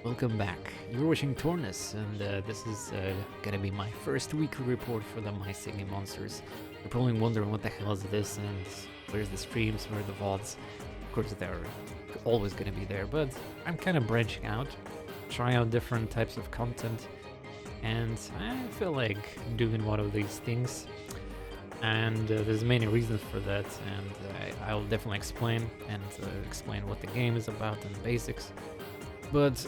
Welcome back. You're watching TorNis, and this is gonna be my first weekly report for the My Singing Monsters. You're probably wondering what the hell is this, and where's the streams, where are the VODs? Of course, they're always gonna be there, but I'm kind of branching out, trying out different types of content, and I feel like doing one of these things. And there's many reasons for that, and I'll definitely explain what the game is about and the basics. But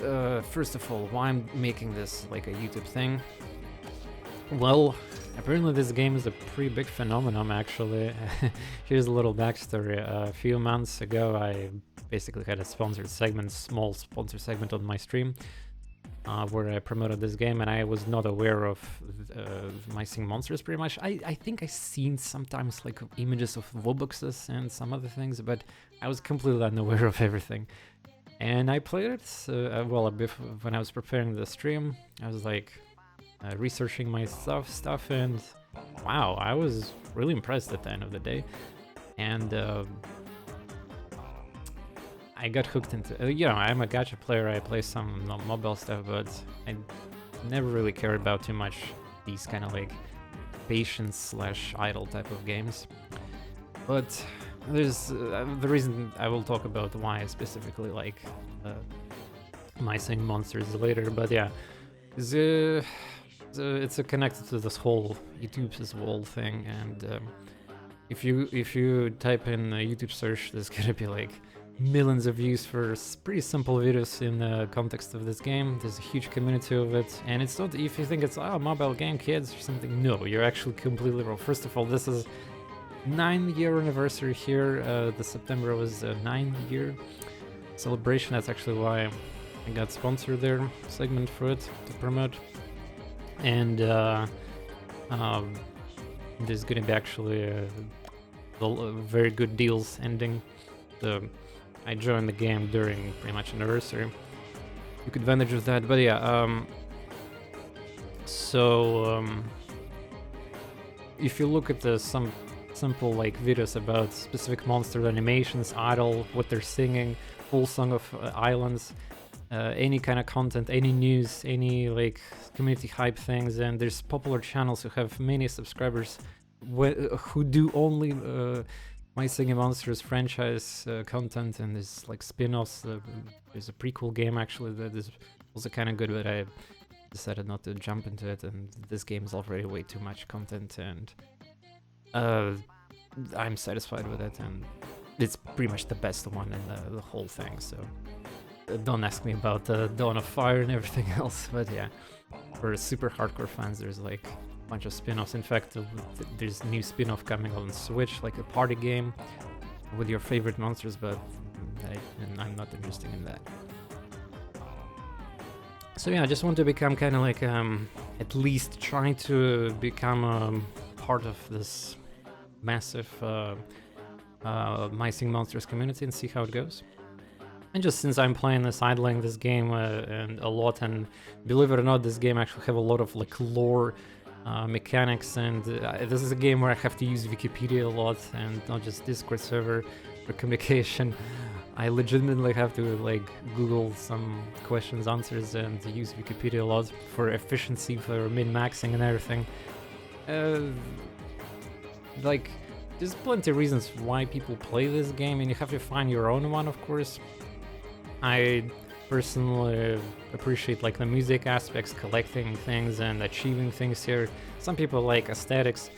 first of all, why I'm making this like a YouTube thing? Well, apparently this game is a pretty big phenomenon actually. Here's a little backstory. A few months ago I basically had a sponsored segment, small sponsored segment on my stream where I promoted this game, and I was not aware of My Singing Monsters pretty much. I think I seen sometimes like images of Woboxes and some other things, but I was completely unaware of everything. And I played it, when I was preparing the stream, I was like researching my stuff, and wow, I was really impressed at the end of the day. And I got hooked into, I'm a gacha player, I play some mobile stuff, but I never really cared about too much these kind of like patience/idle type of games. But there's the reason I will talk about why I specifically like My Singing Monsters later, but yeah, it's connected to this whole YouTube's wall thing, and if you type in a YouTube search, there's gonna be like millions of views for pretty simple videos in the context of this game. There's a huge community of it, and it's not, if you think it's mobile game kids or something, no, you're actually completely wrong. First of all, this is 9-year anniversary here. The September was a 9-year celebration. That's actually why I got sponsored their segment for it to promote. And there's gonna be actually very good deals ending. I joined the game during pretty much anniversary. Took advantage of that, but yeah. If you look at some simple like videos about specific monster animations, idle, what they're singing, full song of islands, any kind of content, any news, any like community hype things, and there's popular channels who have many subscribers who do only My Singing Monsters franchise content, and there's like spin-offs. There's a prequel game actually that is also kind of good, but I decided not to jump into it, and this game is already way too much content, and I'm satisfied with it, and it's pretty much the best one in the whole thing. So don't ask me about Dawn of Fire and everything else, but yeah, for super hardcore fans, there's like a bunch of spin-offs. In fact, there's a new spin-off coming on Switch, like a party game with your favorite monsters, but I'm not interested in that. So yeah, I just want to become kind of like at least trying to become part of this massive My Singing Monsters community and see how it goes. And just since I'm playing this, idling this game and a lot, and believe it or not, this game actually have a lot of like lore mechanics, and this is a game where I have to use Wikipedia a lot and not just Discord server for communication. I legitimately have to like Google some questions, answers, and use Wikipedia a lot for efficiency, for min-maxing and everything. Like, there's plenty of reasons why people play this game, and you have to find your own one, of course. I personally appreciate like the music aspects, collecting things and achieving things here. Some people like aesthetics,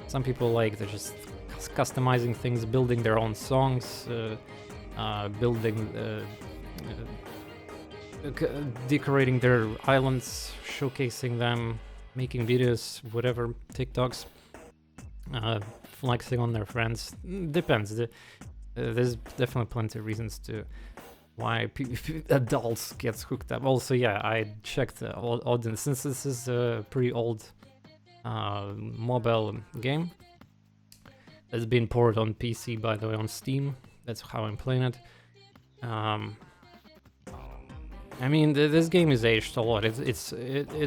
some people like they're just customizing things, building their own songs, decorating their islands, showcasing them, making videos, whatever, TikToks, flexing on their friends. Depends. There's definitely plenty of reasons to why adults gets hooked up. Also, yeah, I checked the audience, since this is a pretty old mobile game. It's been ported on PC, by the way, on Steam. That's how I'm playing it. I mean, this game is aged a lot. It's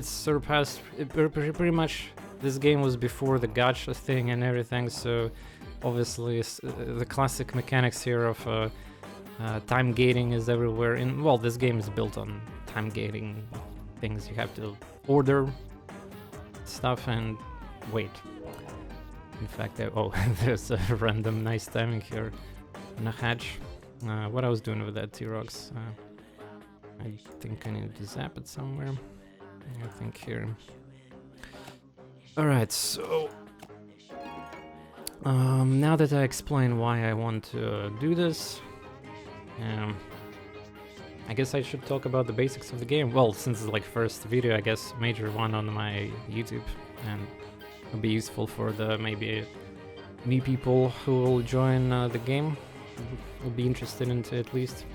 surpassed pretty much. This game was before the gacha thing and everything, so obviously the classic mechanics here of time gating is everywhere. Well, this game is built on time gating things. You have to order stuff and wait. In fact, oh, there's a random nice timing here in a hatch. What I was doing with that T-Rox, I think I need to zap it somewhere. I think here. Alright, so now that I explain why I want to do this, I guess I should talk about the basics of the game. Well, since it's like first video, I guess major one on my YouTube, and it'll be useful for the maybe new people who will join the game, will be interested into it at least.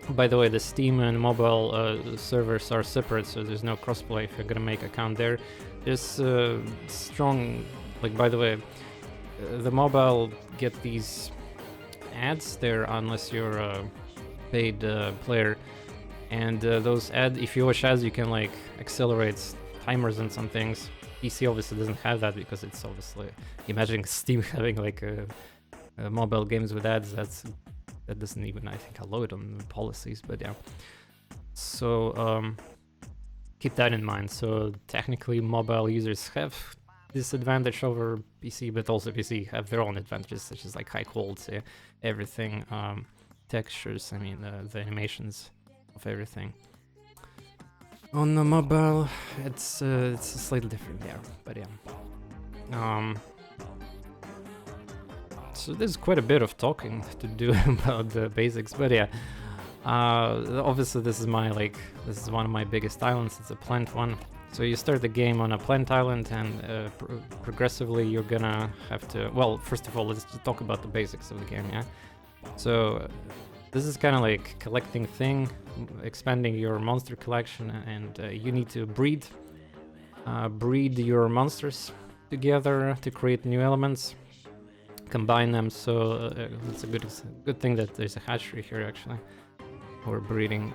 By the way, the Steam and mobile servers are separate, so there's no crossplay if you're gonna make an account there. There's strong, like, by the way, the mobile get these ads there unless you're a paid player, and those ads, if you watch ads, you can like accelerate timers and some things. PC obviously doesn't have that because it's obviously, imagining Steam having like mobile games with ads, that doesn't even, I think, allow it on the policies, but yeah. So keep that in mind. So technically mobile users have this advantage over PC, but also PC have their own advantages, such as like high quality, everything, textures, I mean the animations of everything. On the mobile, it's slightly different there, but yeah. So there's quite a bit of talking to do about the basics, but yeah. Obviously this is one of my biggest islands. It's a plant one. So you start the game on a plant island, and progressively you're gonna have to, well, first of all, let's just talk about the basics of the game, yeah? So this is kind of like collecting thing, expanding your monster collection, and you need to breed your monsters together to create new elements, combine them. So it's a good thing that there's a hatchery here actually, or breeding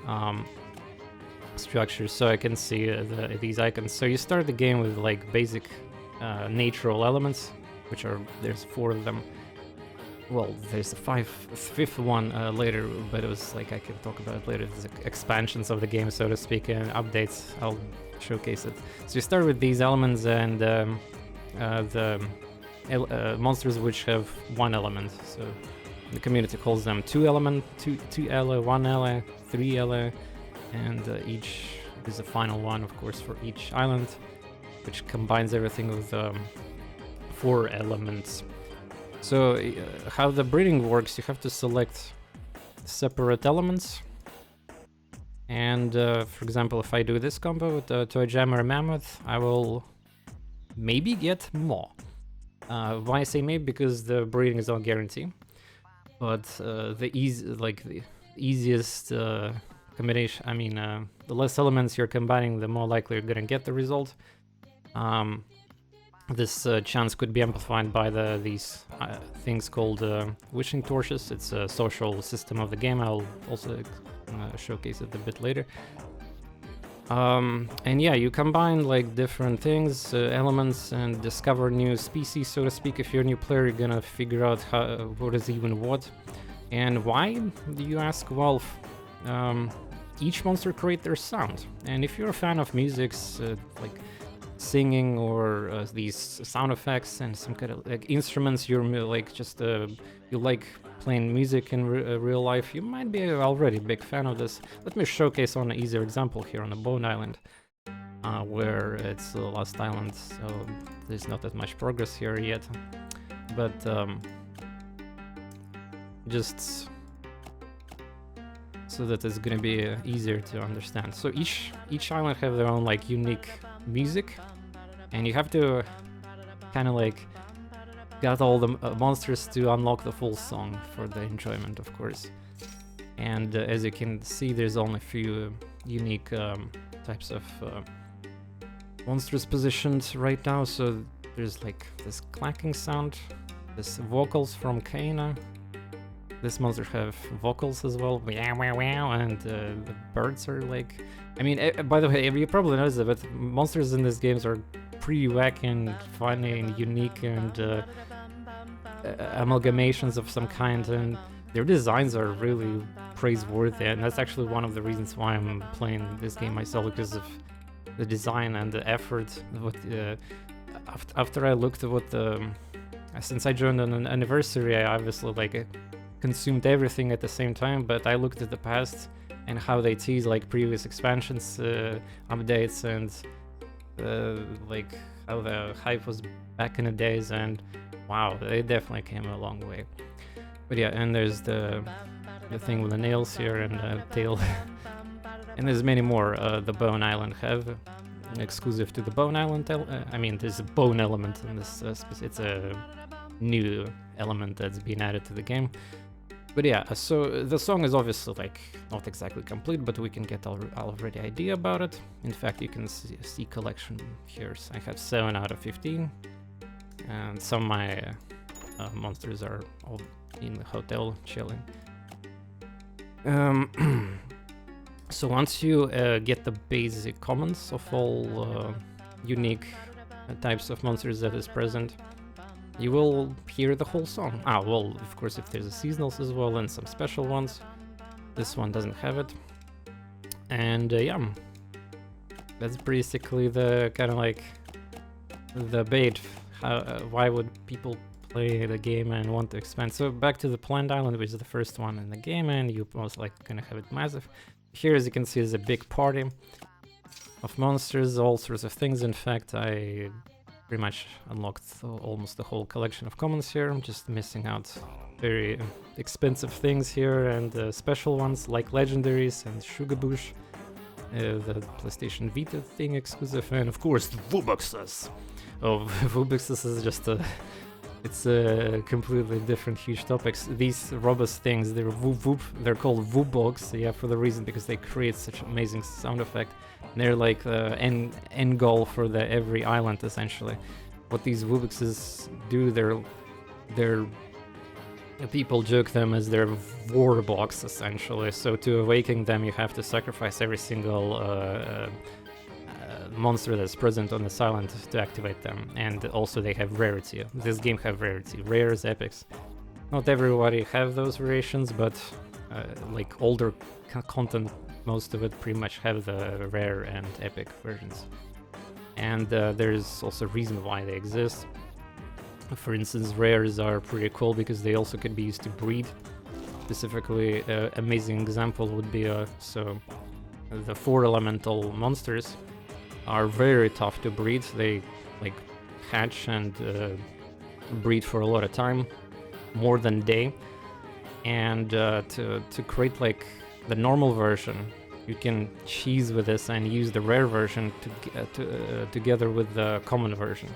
structures, so I can see these icons. So you start the game with like basic natural elements, which are, there's 4 of them. Well, there's a fifth one later, but it was like, I can talk about it later. There's expansions of the game, so to speak, and updates. I'll showcase it. So you start with these elements, and the monsters which have 1 element. So the community calls them 2 element, 2 ele, 1 ele, 3 ele, and each is a final one, of course, for each island, which combines everything with 4 elements. So how the breeding works, you have to select separate elements, and for example, if I do this combo with Toy Jammer Mammoth, I will maybe get more. Why I say maybe? Because the breeding is not guaranteed, but the easiest combination, I mean, the less elements you're combining, the more likely you're gonna get the result. This chance could be amplified by these things called wishing torches. It's a social system of the game. I'll also showcase it a bit later. And yeah, you combine like different things, elements, and discover new species, so to speak. If you're a new player, you're gonna figure out what is even what. And why, do you ask? Well, each monster create their sound. And if you're a fan of musics, like singing or these sound effects and some kind of like instruments, you're like just you like playing music in real life, you might be already a big fan of this. Let me showcase on an easier example here on the Bone Island, where it's the last island, so there's not that much progress here yet, but just so that it's gonna be easier to understand. So each island have their own like unique music, and you have to kind of like got all the monsters to unlock the full song for the enjoyment, of course. And as you can see, there's only a few unique types of monsters positioned right now. So there's like this clacking sound, this vocals from Kana. This monster have vocals as well, wow, wow, wow, and the birds are like, I mean, by the way, you probably noticed it, but monsters in these games are pretty wacky and funny and unique, and amalgamations of some kind, and their designs are really praiseworthy, and that's actually one of the reasons why I'm playing this game myself, because of the design and the effort. After I looked at what the since I joined on an anniversary, I obviously like consumed everything at the same time, but I looked at the past and how they tease like previous expansions, updates, and like how the hype was back in the days, and wow, they definitely came a long way. But yeah, and there's the thing with the nails here and the tail. And there's many more the Bone Island have, exclusive to the Bone Island. I mean, there's a bone element in this. It's a new element that's been added to the game. But yeah, so the song is obviously like not exactly complete, but we can get already idea about it. In fact, you can see collection here. So I have 7 out of 15, and some of my monsters are all in the hotel chilling. So once you get the basic commons of all unique types of monsters that is present, you will hear the whole song. Well, of course, if there's a seasonals as well and some special ones. This one doesn't have it. And yeah, that's basically the kind of like the bait. Why would people play the game and want to expand? So back to the Planned Island, which is the first one in the game, and you most likely gonna have it massive. Here, as you can see, is a big party of monsters, all sorts of things. In fact, I pretty much unlocked almost the whole collection of commons here. I'm just missing out very expensive things here, and special ones like legendaries and Sugar Bush, the PlayStation Vita thing exclusive, and of course the Vubuxes. Vubuxes is just a... It's a completely different, huge topics. These robust things, they're called Vubox, yeah, for the reason because they create such amazing sound effect. And they're like the end goal for every island, essentially. What these Vuboxes do, they're people joke them as their war box, essentially. So to awaken them, you have to sacrifice every single monster that's present on this island to activate them, and also they have rarity. This game have rarity, rares, epics. Not everybody have those variations, but like older content, most of it pretty much have the rare and epic versions. And there's also a reason why they exist. For instance, rares are pretty cool because they also could be used to breed. Specifically, amazing example would be so the 4 elemental monsters are very tough to breed. They like hatch and breed for a lot of time, more than a day. And to create like the normal version, you can cheese with this and use the rare version together with the common version.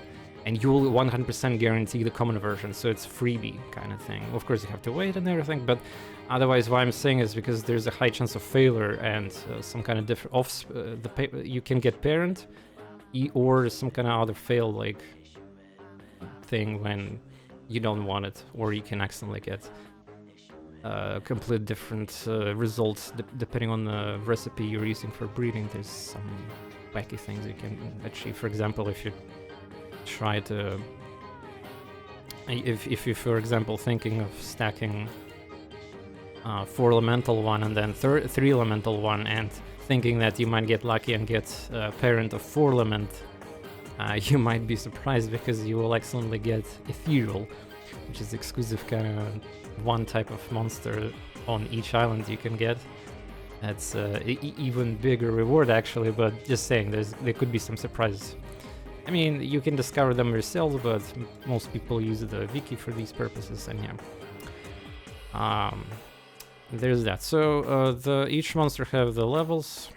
And you will 100% guarantee the common version, so it's freebie kind of thing. Of course, you have to wait and everything, but otherwise, what I'm saying is because there's a high chance of failure and some kind of different you can get parent or some kind of other fail like thing when you don't want it, or you can accidentally get complete different results depending on the recipe you're using for breeding. There's some wacky things you can achieve. For example, if you try to, if you, for example, thinking of stacking 4 elemental one and then 3 elemental one, and thinking that you might get lucky and get a parent of 4 element, you might be surprised because you will accidentally get ethereal, which is exclusive kind of one type of monster on each island you can get. That's even bigger reward actually, but just saying, there could be some surprises. I mean, you can discover them yourselves, but most people use the wiki for these purposes, and yeah. There's that. So each monster have the levels.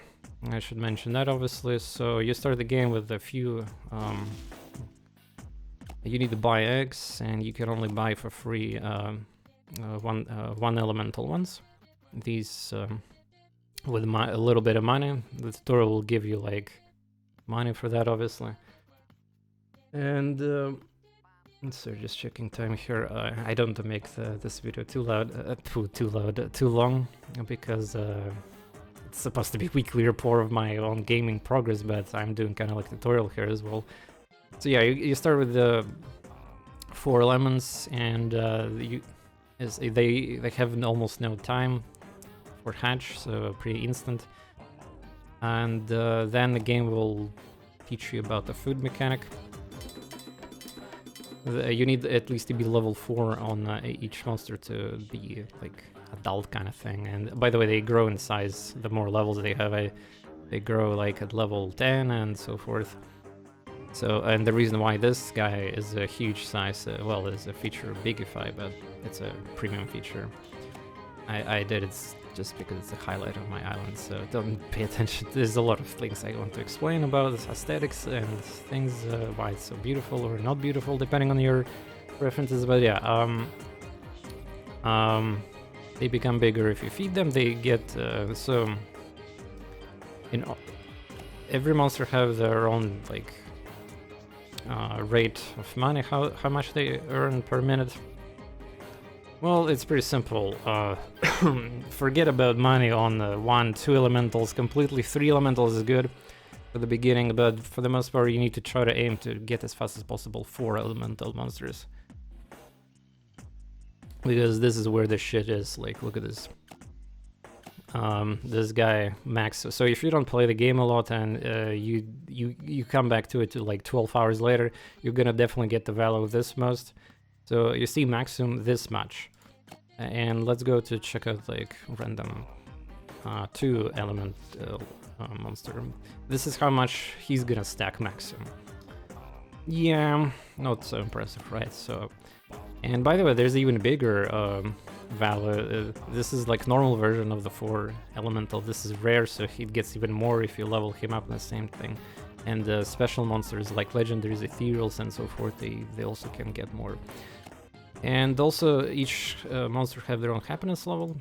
I should mention that obviously. So you start the game with a few. You need to buy eggs, and you can only buy for free one elemental ones. These with a little bit of money. The tutorial will give you like money for that, obviously. And so just checking time here. I don't want to make this video too long, because it's supposed to be weekly report of my own gaming progress, but I'm doing kind of like tutorial here as well. So yeah, you start with the 4 lemons, and is they have almost no time for hatch, so pretty instant. And then the game will teach you about the food mechanic. You need at least to be level 4 on each monster to be like adult kind of thing. And by the way, they grow in size. The more levels they have, they grow like at level 10 and so forth. So, and the reason why this guy is a huge size, well, is a feature Bigify, but it's a premium feature. I did it just because it's the highlight of my island, so don't pay attention. There's a lot of things I want to explain about its aesthetics and things, why it's so beautiful or not beautiful, depending on your preferences. But yeah, they become bigger if you feed them. They get so every monster have their own like rate of money, how much they earn per minute. Well, it's pretty simple. Forget about money on 1, 2 elementals completely. 3 elementals is good for the beginning, but for the most part you need to try to aim to get as fast as possible 4 elemental monsters. Because this is where the shit is. Like, look at this. This guy, Max. So if you don't play the game a lot and you come back to it to like 12 hours later, you're gonna definitely get the value of this most. So you see maximum this much, and let's go to check out like random 2 element monster. This is how much he's gonna stack maximum. Yeah, not so impressive, right? So, and by the way, there's even bigger value. This is like normal version of the 4 elemental. This is rare, so he gets even more if you level him up. The same thing. And special monsters like legendaries, ethereals, and so forth, they also can get more. And also each monster have their own happiness level.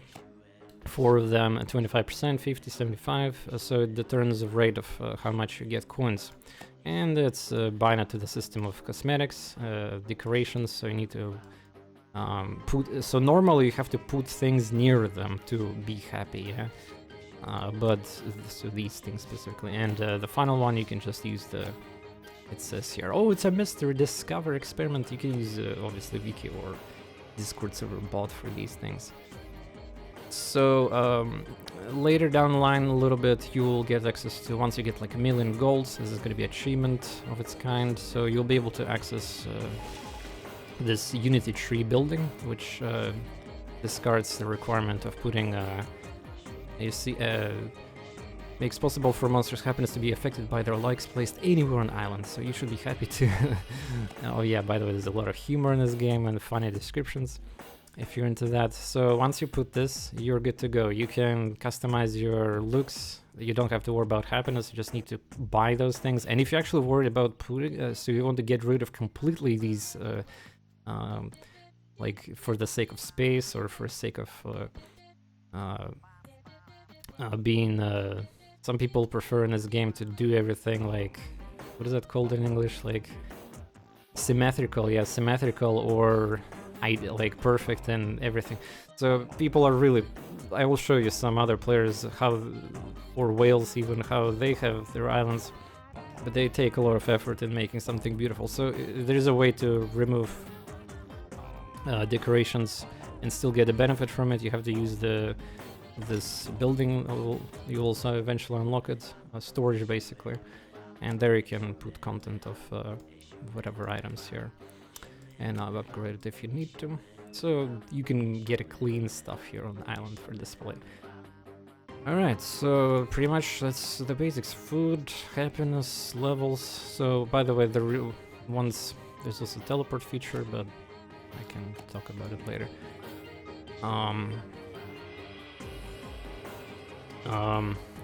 4 of them at 25%, 50, 75. So it determines the rate of how much you get coins. And it's binded to the system of cosmetics, decorations. So you need to so normally you have to put things near them to be happy, yeah? But so these things specifically. And the final one, you can just use it says here, oh, it's a mystery discover experiment. You can use obviously wiki or Discord server bot for these things. So later down the line a little bit, you'll get access to, once you get like 1 million golds, this is going to be achievement of its kind, so you'll be able to access this unity tree building, which discards the requirement of putting makes possible for monsters' happiness to be affected by their likes placed anywhere on island, so you should be happy to. Oh yeah, by the way, there's a lot of humor in this game and funny descriptions if you're into that. So once you put this, you're good to go. You can customize your looks. You don't have to worry about happiness, you just need to buy those things. And if you're actually worried about putting, so you want to get rid of completely these like for the sake of space or for the sake of being some people prefer in this game to do everything like, what is that called in English, like symmetrical, yeah, symmetrical, or like perfect and everything. So people are really, I will show you some other players how, or whales even, how they have their islands, but they take a lot of effort in making something beautiful. So there's a way to remove decorations and still get a benefit from it. You have to use this building. You also eventually unlock it, storage basically, and there you can put content of whatever items here, and I'll upgrade it if you need to. So you can get a clean stuff here on the island for display. Alright, so pretty much that's the basics. Food, happiness, levels. So by the way, the real ones, there's also a teleport feature, but I can talk about it later.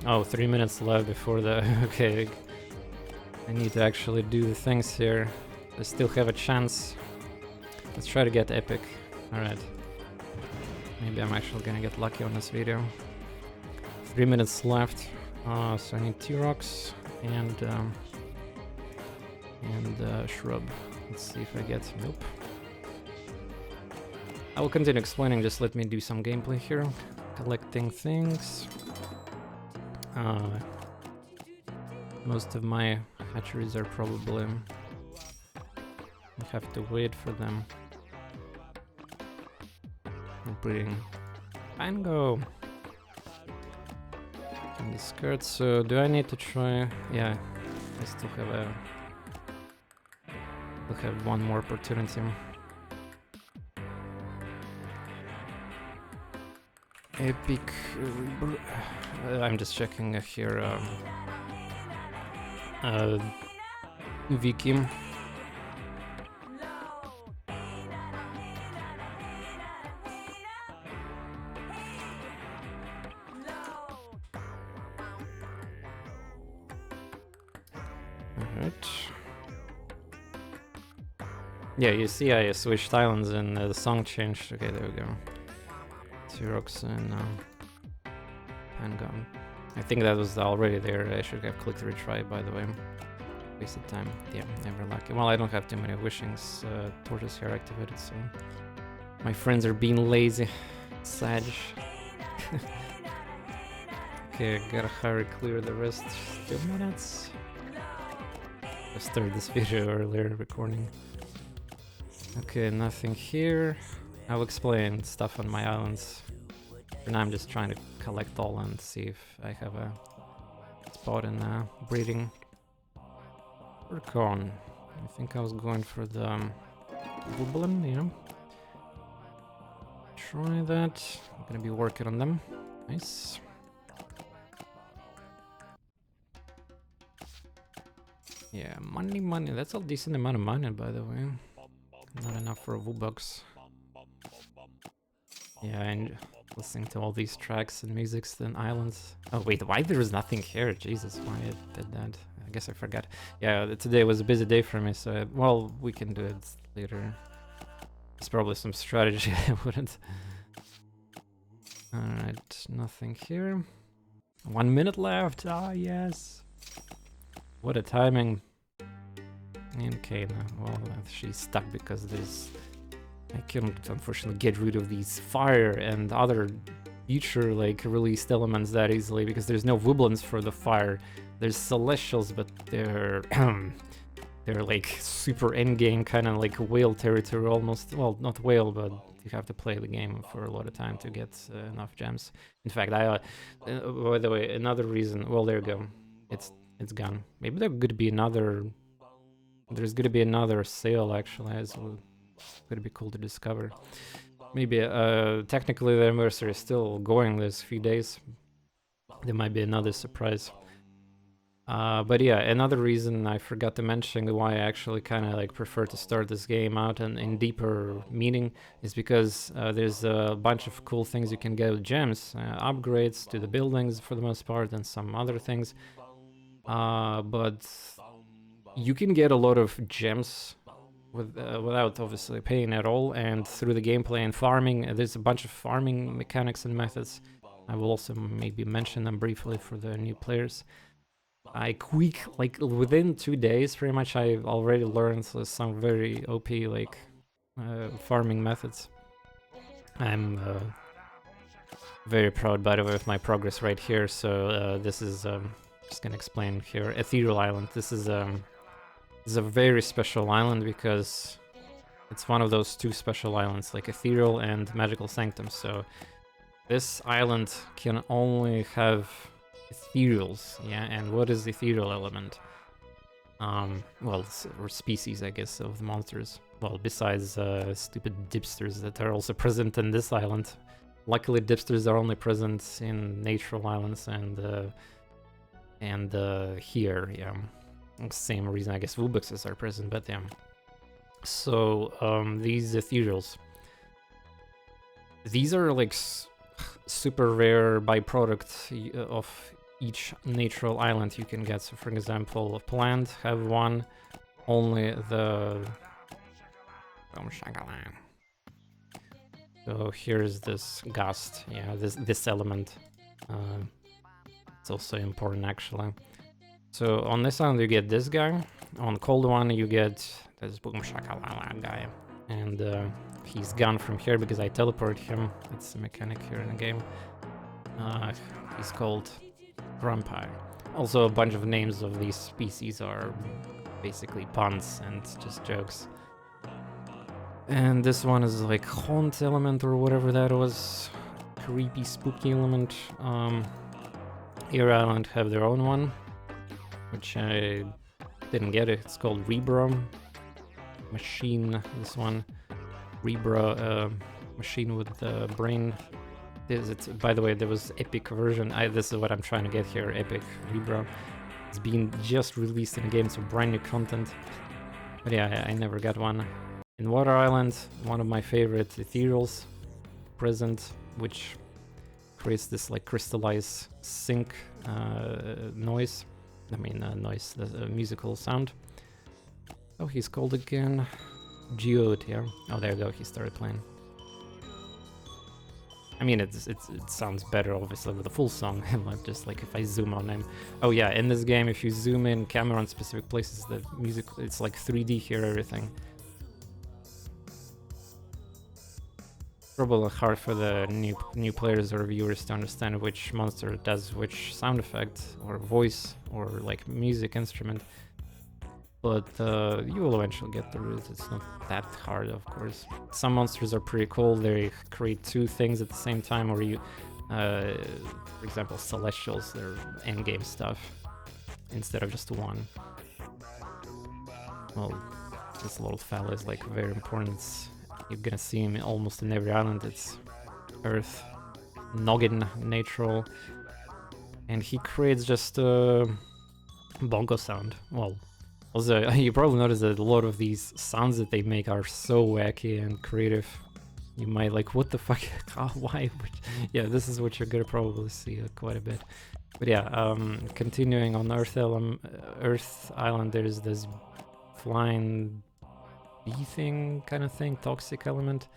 Oh, 3 minutes left before the... Okay, I need to actually do the things here. I still have a chance. Let's try to get epic. Alright. Maybe I'm actually gonna get lucky on this video. 3 minutes left. So I need T-Rocks and Shrub. Let's see if I get... Nope. I will continue explaining, just let me do some gameplay here. Collecting things. Most of my hatcheries are probably... I have to wait for them. breeding. Mango! And the skirt, so do I need to try? Yeah, I still have one more opportunity. Epic I'm just checking here wiki. Alright. Yeah, you see I switched islands and the song changed. Okay, there we go. Xerox and Handgun. I think that was already there. I should have clicked retry, by the way. Wasted time. Yeah, never lucky. Well, I don't have too many wishings. Tortoise here activated, so my friends are being lazy. Sag. Okay, I gotta hurry clear the rest. 2 minutes. I started this video earlier, recording. Okay, nothing here. I'll explain stuff on my islands. For now, I'm just trying to collect all and see if I have a spot in breeding. Work on. I think I was going for the Wublin, yeah. Try that. I'm gonna be working on them. Nice. Yeah, money. That's a decent amount of money, by the way. Not enough for a V-Bucks. Yeah, and listening to all these tracks and musics and islands. Oh wait, why there was nothing here? Jesus, why I did that? I guess I forgot. Yeah, today was a busy day for me, so well, we can do it later. There's probably some strategy I wouldn't. Alright, nothing here. 1 minute left. Ah, yes. What a timing. Okay, no, well, she's stuck because there's... I can't, unfortunately, get rid of these fire and other future, like, released elements that easily, because there's no Wublins for the fire. There's Celestials, but they're... they're, like, super endgame, kind of like whale territory, almost. Well, not whale, but you have to play the game for a lot of time to get enough gems. In fact, by the way, another reason... Well, there you go. It's gone. Maybe there could be another... There's gonna be another sale, actually, as well. Gonna be cool to discover. Maybe technically the anniversary is still going this few days. There might be another surprise. But yeah, another reason I forgot to mention why I actually kind of like prefer to start this game out and in deeper meaning is because there's a bunch of cool things you can get with gems, upgrades to the buildings for the most part, and some other things. But you can get a lot of gems without obviously paying at all, and through the gameplay and farming. There's a bunch of farming mechanics and methods. I will also maybe mention them briefly for the new players. Like within 2 days pretty much I already learned some very OP like farming methods. I'm very proud, by the way, of my progress right here. So this is just gonna explain here. Ethereal Island. This is a very special island because it's one of those 2 special islands, like Ethereal and Magical Sanctum. So this island can only have ethereals, yeah. And what is the ethereal element? Well, or species, I guess, of the monsters. Well, besides stupid dipsters that are also present in this island. Luckily, dipsters are only present in natural islands and here, yeah. Same reason, I guess, Wubuxes are present, but yeah. So, these ethereals. These are like super rare byproduct of each natural island you can get. So, for example, plant have one, only the... So here's this gust, yeah, this element. It's also important, actually. So on this island you get this guy, on the cold one you get this boom shakalala guy, and he's gone from here because I teleport him. It's a mechanic here in the game. He's called Vampire. Also, a bunch of names of these species are basically puns and just jokes. And this one is like haunt element or whatever that was. Creepy, spooky element. Air Island have their own one, which I didn't get it. It's called Rebra Machine. This one, Rebra machine with the brain. By the way, there was epic version. This is what I'm trying to get here. Epic Rebra. It's been just released in the game, so brand new content. But yeah, I never got one. In Water Island, one of my favorite ethereals present, which creates this like crystallized sync noise. I mean noise, the musical sound. Oh, he's called again. Geode, yeah. Oh, there you go, he started playing. I mean, it sounds better, obviously, with a full song, not just like if I zoom on him. Oh yeah, in this game, if you zoom in camera on specific places, the music, it's like 3D here, everything. Probably hard for the new players or viewers to understand which monster does which sound effect, or voice, or like music instrument. But you will eventually get through it. It's not that hard, of course. Some monsters are pretty cool. They create two things at the same time, or you, for example, Celestials, they're endgame stuff, instead of just one. Well, this little fella is like very important. You're gonna see him almost in every island. It's Earth, Noggin, Natural, and he creates just a bongo sound. Well, also, you probably noticed that a lot of these sounds that they make are so wacky and creative. You might like, what the fuck? Why? Yeah, this is what you're gonna probably see quite a bit. But yeah, continuing on Earth Island, there's this flying bee thing kind of thing, toxic element.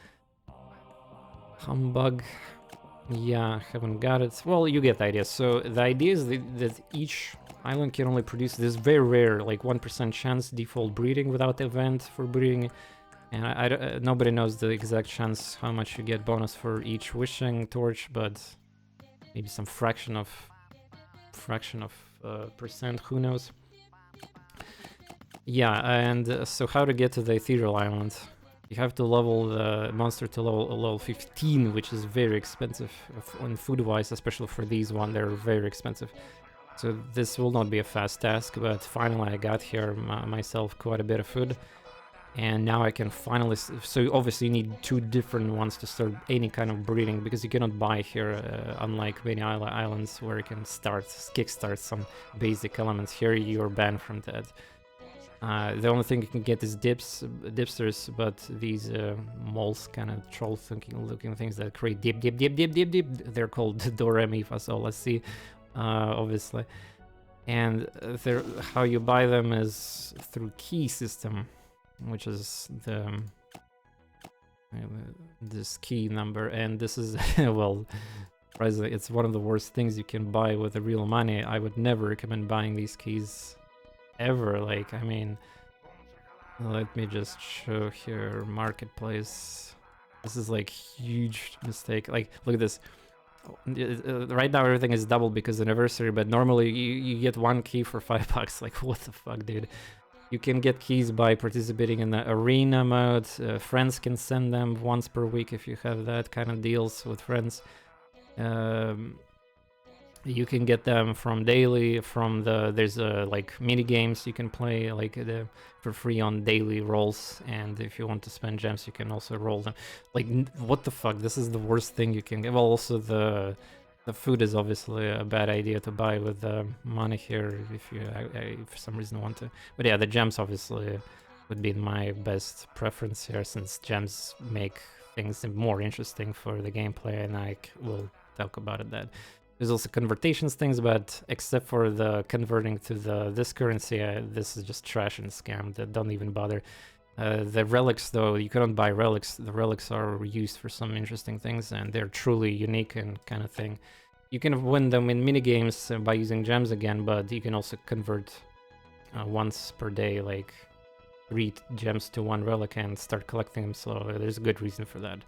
Humbug. Yeah, haven't got it. Well, you get the idea. So the idea is that each island can only produce this very rare, like 1% chance default breeding without event for breeding. And nobody knows the exact chance how much you get bonus for each wishing torch, but maybe some fraction of percent, who knows. Yeah, and so how to get to the ethereal island? You have to level the monster to level 15, which is very expensive on food-wise, especially for these one. They're very expensive. So this will not be a fast task, but finally I got here myself quite a bit of food. And now I can finally... So obviously you need two different ones to start any kind of breeding, because you cannot buy here, unlike many islands where you can kickstart some basic elements. Here you're banned from that. The only thing you can get is dipsters, but these moles, kind of troll-looking things that create dip. They're called do, re, mi, fa, sol, la, si, obviously. And how you buy them is through key system, which is this key number, and this is well, it's one of the worst things you can buy with the real money. I would never recommend buying these keys ever. Like, I mean, let me just show here marketplace. This is like huge mistake. Like, look at this. Right now everything is double because anniversary, but normally you get one key for $5. Like, what the fuck, dude? You can get keys by participating in the arena mode. Friends can send them once per week if you have that kind of deals with friends. You can get them from daily, there's like mini games you can play like for free on daily rolls, and if you want to spend gems you can also roll them. Like, what the fuck, this is the worst thing you can get. Well, also the food is obviously a bad idea to buy with money here if you for some reason want to. But yeah, the gems obviously would be my best preference here, since gems make things more interesting for the gameplay, and I will talk about it that. There's also convertations things, but except for the converting to this currency, this is just trash and scam. Don't even bother. The relics, though, you cannot buy relics. The relics are used for some interesting things, and they're truly unique and kind of thing. You can win them in minigames by using gems again, but you can also convert once per day, like 3 gems to 1 relic, and start collecting them, so there's a good reason for that.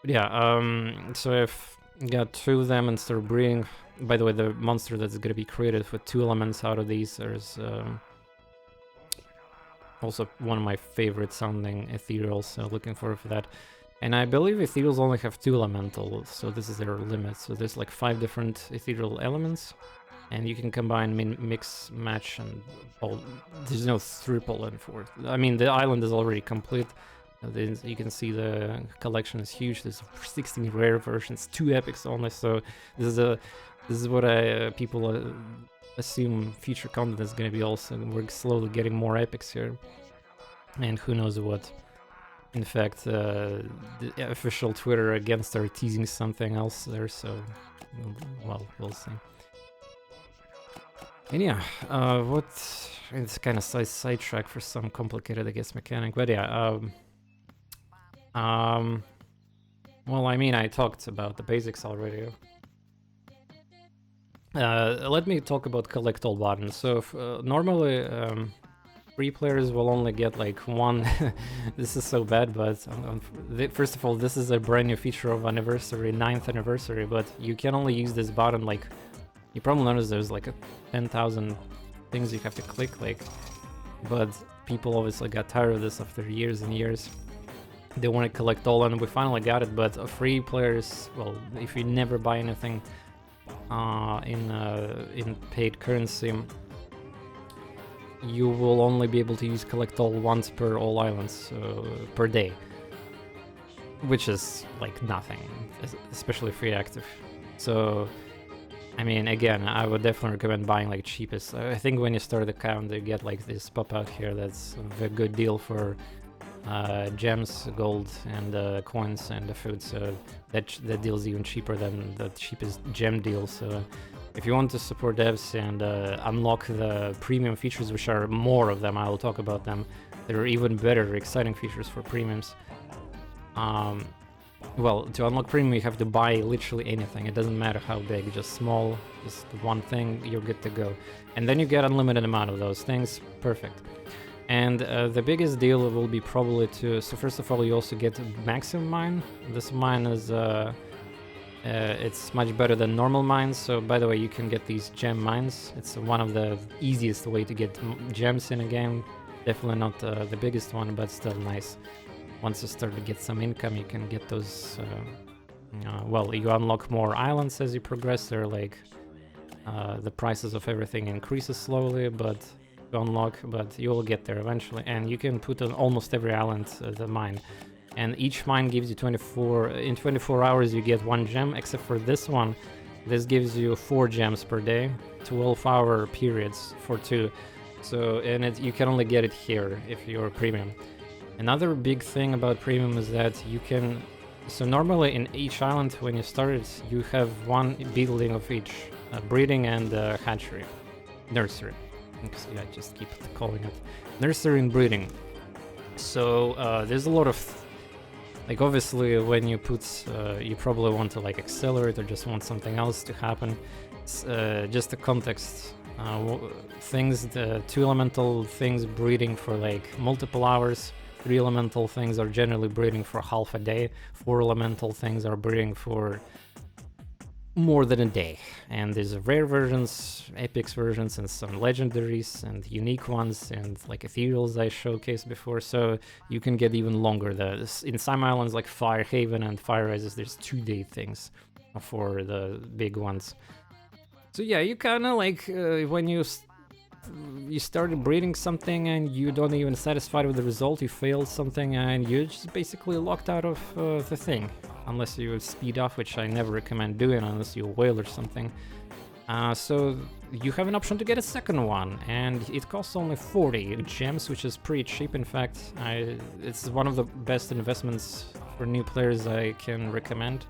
But yeah, so if got 2 of them and start breeding. By the way, the monster that's going to be created with 2 elements out of these, there's Also one of my favorite sounding ethereals, so looking forward for that. And I believe ethereals only have 2 elemental, so this is their limit. So there's like 5 different ethereal elements, and you can combine, mix, match, and there's no triple and fourth. I mean, the island is already complete. You can see the collection is huge. There's 16 rare versions, 2 epics only. So this is what people assume future content is going to be. Also, we're slowly getting more epics here, and who knows what. In fact, the official Twitter again started teasing something else there, so, well, we'll see. And yeah, it's kind of sidetrack for some complicated, I guess, mechanic, but yeah, well, I mean, I talked about the basics already. Let me talk about collect all buttons. So, normally, free players will only get like 1. This is so bad, but first of all, this is a brand new feature of anniversary, 9th anniversary, but you can only use this button, like, you probably notice there's like 10,000 things you have to click, like, but people obviously got tired of this after years and years. They want to collect all, and we finally got it, but free players, well, if you never buy anything in paid currency, you will only be able to use collect all once per all islands per day, which is like nothing, especially free active. So, I mean, again, I would definitely recommend buying like cheapest. I think when you start the account, you get like this pop out here. That's a very good deal for gems, gold, and coins and the food. So that deal is even cheaper than the cheapest gem deal. So if you want to support devs and unlock the premium features, which are more of them, I will talk about them. There are even better, exciting features for premiums. Well, to unlock premium, you have to buy literally anything. It doesn't matter how big, just small, just one thing, you're good to go. And then you get unlimited amount of those things. Perfect. And the biggest deal will be probably so first of all, you also get maximum mine. This mine is it's much better than normal mines. So by the way, you can get these gem mines. It's one of the easiest way to get gems in a game. Definitely not the biggest one, but still nice. Once you start to get some income, you can get those. Well, you unlock more islands as you progress. They're like the prices of everything increases slowly, but you unlock. But you will get there eventually, and you can put on almost every island the mine. And each mine gives you 24 hours you get 1 gem, except for this one. This gives you 4 gems per day, 12-hour periods for 2. So, and you can only get it here if you're premium. Another big thing about premium is that you can, so normally in each island when you start it, you have 1 building of each, breeding and hatchery, nursery. I just keep calling it nursery and breeding. So there's a lot of, like, obviously when you put, you probably want to like accelerate or just want something else to happen. Just the context, things, the 2 elemental things breeding for like multiple hours. 3 elemental things are generally breeding for half a day. 4 elemental things are breeding for more than a day. And there's rare versions, epics versions, and some legendaries and unique ones, and like ethereals I showcased before. So you can get even longer. In some islands like Firehaven and Fire Rises, there's 2-day things for the big ones. So yeah, you kind of like when you started breeding something and you don't even satisfied with the result, you failed something and you're just basically locked out of the thing, unless you speed off, which I never recommend doing unless you whale or something. So you have an option to get a second one, and it costs only 40 gems, which is pretty cheap. In fact, it's one of the best investments for new players I can recommend,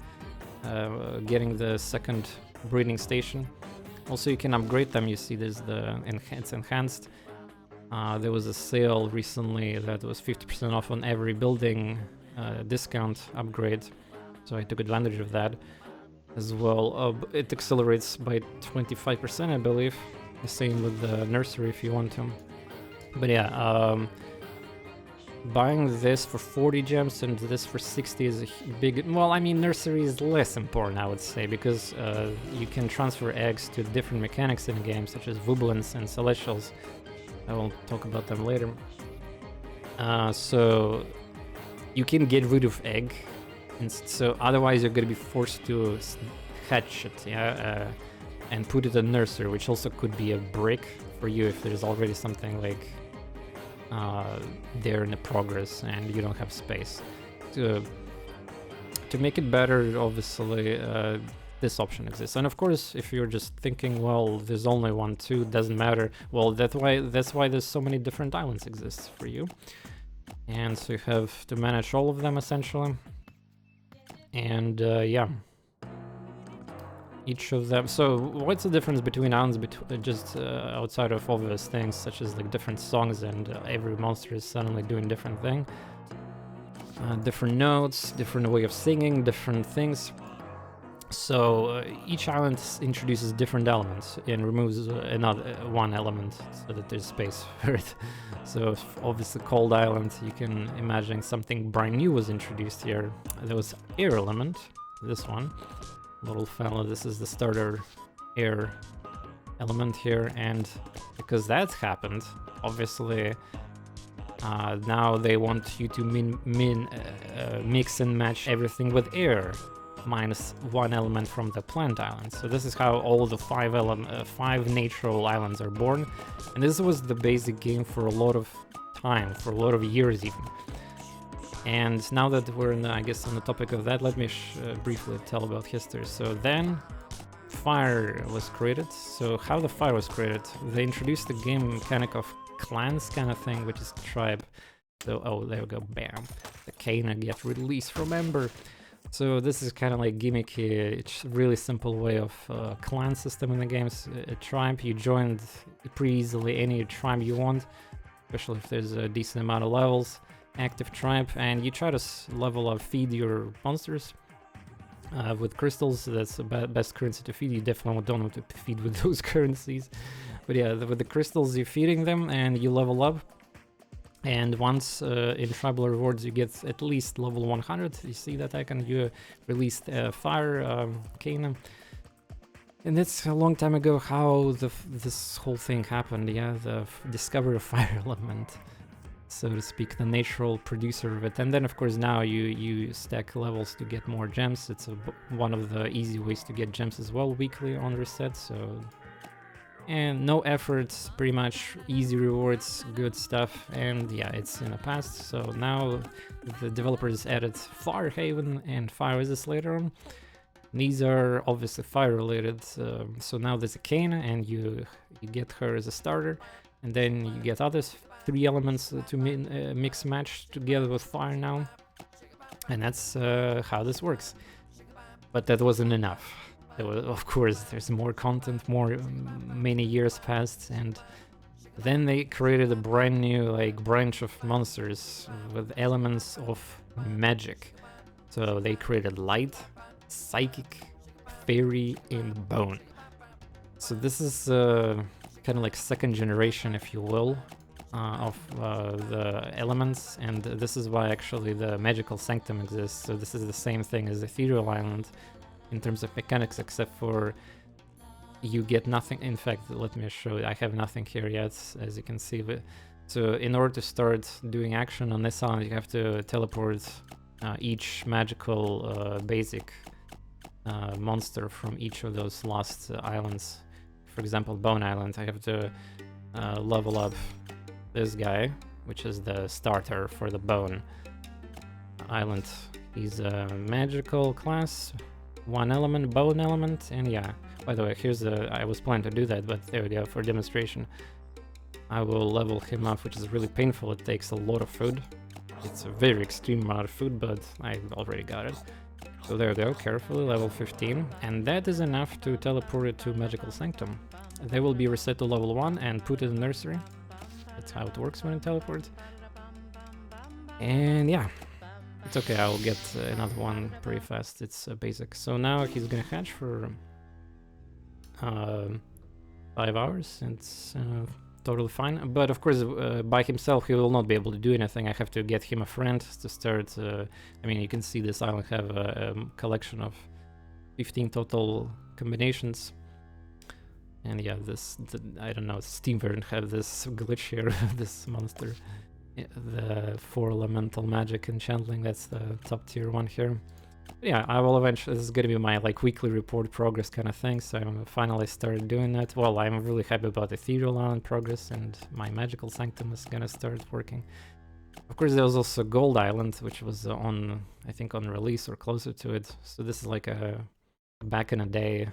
getting the second breeding station. Also, you can upgrade them. You see there's it's enhanced. There was a sale recently that was 50% off on every building discount upgrade, so I took advantage of that as well. It accelerates by 25%, I believe. The same with the nursery if you want to. But yeah, buying this for 40 gems and this for 60 is a big... Well, I mean, nursery is less important, I would say, because you can transfer eggs to different mechanics in the game, such as Vublins and Celestials. I will talk about them later. So you can get rid of egg, and so otherwise you're gonna be forced to hatch it, yeah, and put it in nursery, which also could be a brick for you if there's already something like there in the progress and you don't have space. To make it better, obviously, this option exists. And of course, if you're just thinking, well, there's only 1, 2, doesn't matter, well, that's why there's so many different islands exist for you. And so you have to manage all of them, essentially. And yeah, each of them. So what's the difference between islands just outside of obvious things such as like different songs and every monster is suddenly doing different thing, different notes, different way of singing, different things. So each island introduces different elements and removes another one element so that there's space for it. So obviously cold island, you can imagine something brand new was introduced here. There was air element, this one. Little fella, this is the starter air element here, and because that happened, obviously now they want you to mix and match everything with air minus 1 element from the plant island. So this is how all the 5 natural islands are born, and this was the basic game for a lot of time, for a lot of years even. And now that we're in, I guess, on the topic of that, let me briefly tell about history. So then fire was created. So how the fire was created, they introduced the game mechanic of clans kind of thing, which is tribe. So, oh, there we go, bam. The Kana get released from Ember. So this is kind of like gimmicky, it's a really simple way of clan system in the games. A tribe, you join pretty easily any tribe you want, especially if there's a decent amount of levels. Active tribe, and you try to level up, feed your monsters with crystals. That's the best currency to feed. You definitely don't want to feed with those currencies, but yeah, with the crystals you're feeding them and you level up, and once in tribal rewards you get at least level 100. You see that icon, you released fire Kana. And that's a long time ago how this whole thing happened. Yeah, the discovery of fire element, so to speak, the natural producer of it. And then of course now you stack levels to get more gems. It's one of the easy ways to get gems as well, weekly on reset. So, and no efforts, pretty much easy rewards, good stuff. And yeah, it's in the past. So now the developers added Fire Haven and Fire Resist later on. These are obviously fire related. So now there's a Kana, and you get her as a starter, and then you get others 3 elements to mix match together with fire now, and that's how this works. But that wasn't enough. Of course, there's more content, many years passed, and then they created a brand new branch of monsters with elements of magic. So they created light, psychic, fairy, and bone. So this is kind of like second generation, if you will, of the elements, and this is why actually the magical sanctum exists. So this is the same thing as ethereal island in terms of mechanics, except for you get nothing. In fact, let me show you, I have nothing here yet, as you can see. So in order to start doing action on this island, you have to teleport each magical basic monster from each of those lost islands. For example, Bone Island, I have to level up this guy, which is the starter for the Bone Island. He's a magical class, 1 element, bone element, and yeah. By the way, I was planning to do that, but there we go, for demonstration. I will level him up, which is really painful. It takes a lot of food. It's a very extreme amount of food, but I already got it. So there we go, carefully, level 15, and that is enough to teleport it to Magical Sanctum. They will be reset to level 1 and put it in nursery. That's how it works when it teleports. And yeah, it's okay, I'll get another one pretty fast. It's basic. So now he's gonna hatch for 5 hours, and it's totally fine. But of course, by himself he will not be able to do anything. I have to get him a friend to start. I mean, you can see this island have a collection of 15 total combinations. And yeah, I don't know, Steam version have this glitch here, this monster. the 4 elemental magic enchantling. That's the top tier one here. Yeah, I will eventually, this is gonna be my like weekly report progress kind of thing, so I finally started doing that. Well, I'm really happy about Ethereal Island progress, and my Magical Sanctum is gonna start working. Of course, there was also Gold Island, which was on, I think, on release or closer to it. So this is like a back in a day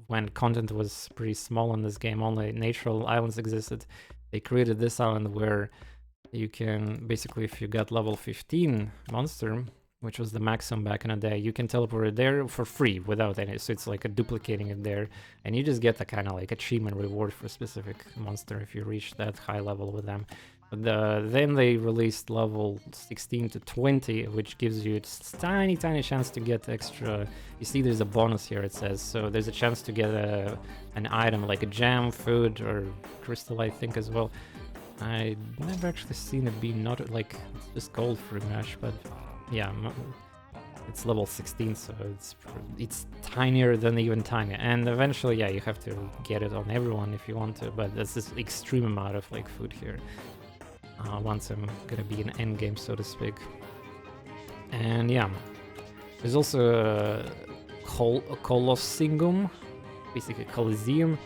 when content was pretty small in this game, only natural islands existed. They created this island where you can basically, if you got level 15 monster, which was the maximum back in a day, you can teleport it there for free without any, so it's like a duplicating it there, and you just get a kind of like achievement reward for a specific monster if you reach that high level with them. But then they released level 16 to 20, which gives you a tiny chance to get extra. You see there's a bonus here, it says, so there's a chance to get an item like a gem, food, or crystal, I think, as well. I never actually seen it be not like, it's just gold pretty much, but yeah, it's level 16, so it's tinier than even tiny. And eventually, yeah, you have to get it on everyone if you want to, but there's this extreme amount of like food here. Once I'm gonna be in endgame, so to speak. And yeah, there's also a Colossingum, basically Coliseum.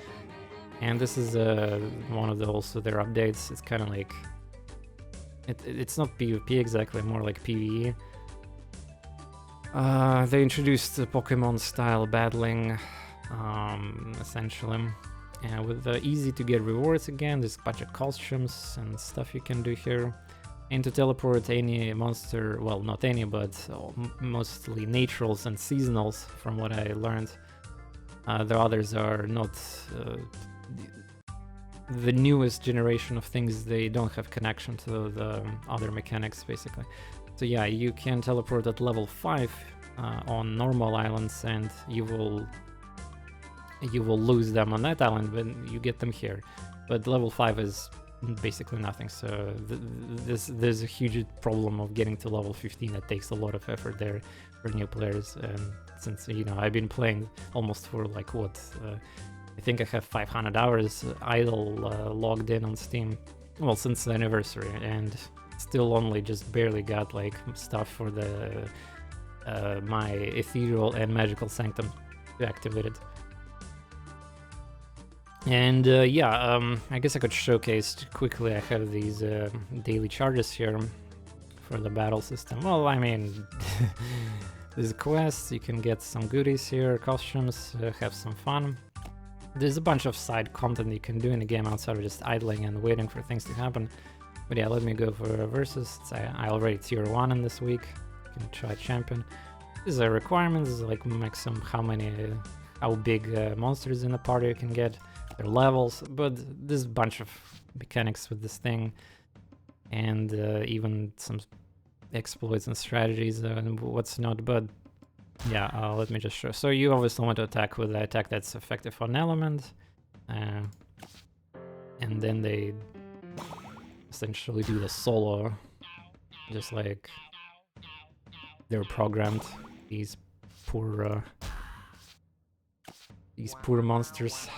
And this is one of the also their updates. It's kind of like it's not PvP exactly, more like PvE. They introduced the Pokemon style battling, essentially, and with the easy to get rewards again. There's a bunch of costumes and stuff you can do here, and to teleport any monster, well, not any, but mostly naturals and seasonals, from what I learned. The others are not the newest generation of things. They don't have connection to the other mechanics, basically. So yeah, you can teleport at level 5 on normal islands, and you will lose them on that island when you get them here. But level 5 is basically nothing, so there's a huge problem of getting to level 15. That takes a lot of effort there for new players, and since, you know, I've been playing almost for like what, I think I have 500 hours idle logged in on Steam, well, since the anniversary, and still only just barely got like stuff for the my Ethereal and Magical Sanctum activated. And yeah, I guess I could showcase quickly. I have these daily charges here for the battle system. Well, I mean, there's quests, you can get some goodies here, costumes, have some fun. There's a bunch of side content you can do in the game outside of just idling and waiting for things to happen. But yeah, let me go for a versus. I already tier 1 in this week. You can try champion. These are requirements, like maximum how big monsters in the party you can get, their levels, but there's a bunch of mechanics with this thing, and even some exploits and strategies and what's not. But yeah, let me just show. So you obviously want to attack with the attack that's effective on element, and then they essentially do the solo, just like they're programmed. These poor monsters.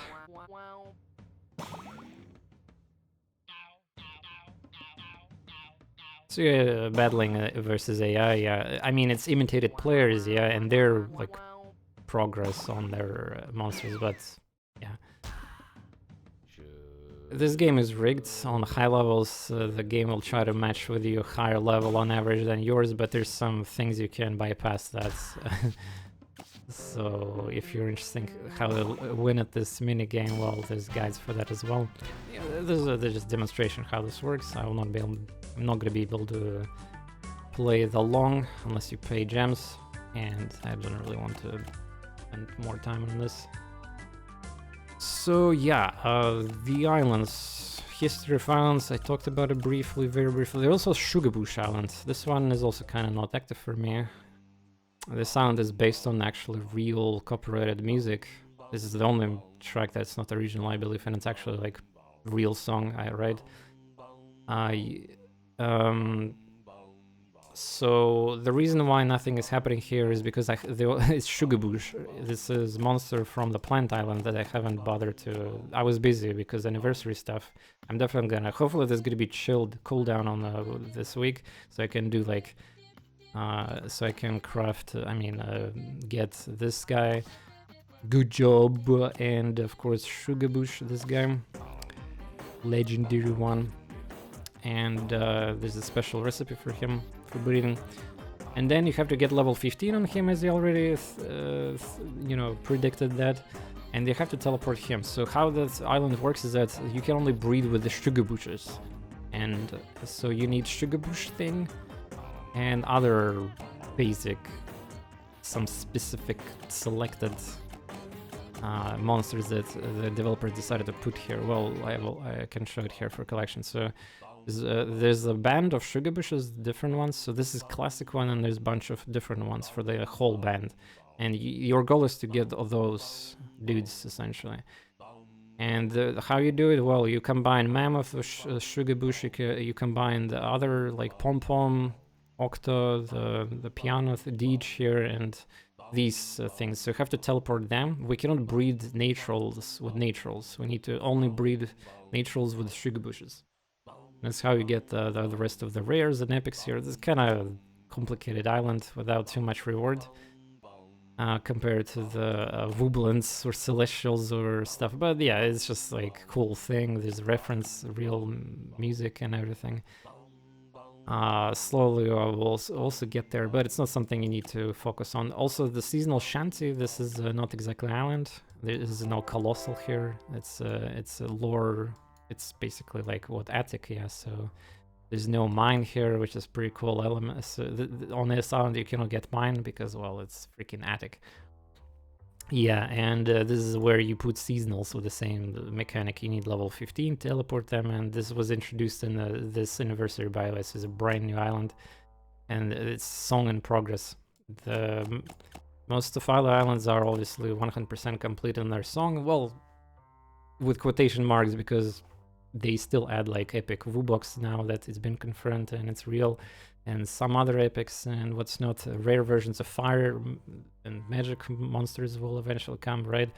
So yeah, battling versus AI, yeah. I mean, it's imitated players, yeah, and their like progress on their monsters, but yeah. This game is rigged. On high levels, the game will try to match with you higher level on average than yours, but there's some things you can bypass that. So if you're interested in how to win at this mini game, well, there's guides for that as well. Yeah, there's just demonstration how this works. I'm not gonna be able to play it along unless you pay gems, and I don't really want to spend more time on this. So yeah, the islands, history of islands, I talked about it briefly, very briefly. There's also Sugar Bush Island. This one is also kind of not active for me. This island is based on actually real copyrighted music. This is the only track that's not original, I believe, and it's actually like real song I write. So the reason why nothing is happening here is because it's Sugarbush. This is monster from the plant island that I haven't bothered to. I was busy because anniversary stuff. I'm definitely gonna. Hopefully, there's gonna be chilled cooldown on this week, so I can do like, so I can craft. Get this guy. Good job, and of course Sugarbush, this guy, legendary one. And there's a special recipe for him for breeding, and then you have to get level 15 on him, as you already predicted that, and you have to teleport him. So how that island works is that you can only breed with the sugar bushes, and so you need sugar bush thing and other basic, some specific selected monsters that the developer decided to put here. Well, I can show it here for collection. So there's a band of sugar bushes, different ones. So this is classic one, and there's a bunch of different ones for the whole band. And your goal is to get those dudes, essentially. And how you do it? Well, you combine Mammoth with Sugar Bush, you combine the other, like Pom-Pom, Octo, the Piano, the Deej here, and these things. So you have to teleport them. We cannot breed naturals with naturals. We need to only breed naturals with Sugar Bushes. That's how you get the rest of the rares and epics here. This is kind of complicated island without too much reward compared to the Wooblins or Celestials or stuff. But yeah, it's just like cool thing. There's reference, real music and everything. Slowly I will also get there, but it's not something you need to focus on. Also, the seasonal shanty, this is not exactly island. There is no colossal here. It's a lore. It's basically like what attic, yeah. So there's no mine here, which is pretty cool element. So on this island you cannot get mine because, well, it's freaking attic. Yeah, and this is where you put seasonals with the same mechanic. You need level 15 to teleport them, and this was introduced in this anniversary, by the way. So it's a brand new island, and it's song in progress. Most of other islands are obviously 100% complete in their song, well, with quotation marks, because they still add like epic Woobox now that it's been confirmed and it's real, and some other epics and what's not. Rare versions of fire and magic monsters will eventually come, right?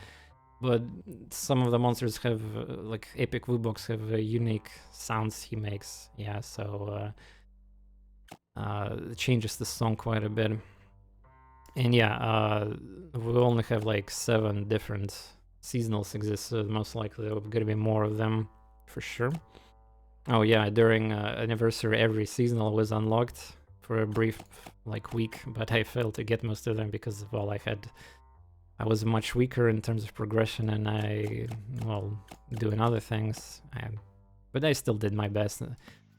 But some of the monsters have like epic Woobox have unique sounds he makes, yeah. So it changes the song quite a bit. And yeah, we only have like 7 different seasonals exist, so most likely there will gonna be more of them for sure. Oh yeah, during anniversary every seasonal was unlocked for a brief like week, but I failed to get most of them because, well, I was much weaker in terms of progression, and doing other things, but I still did my best.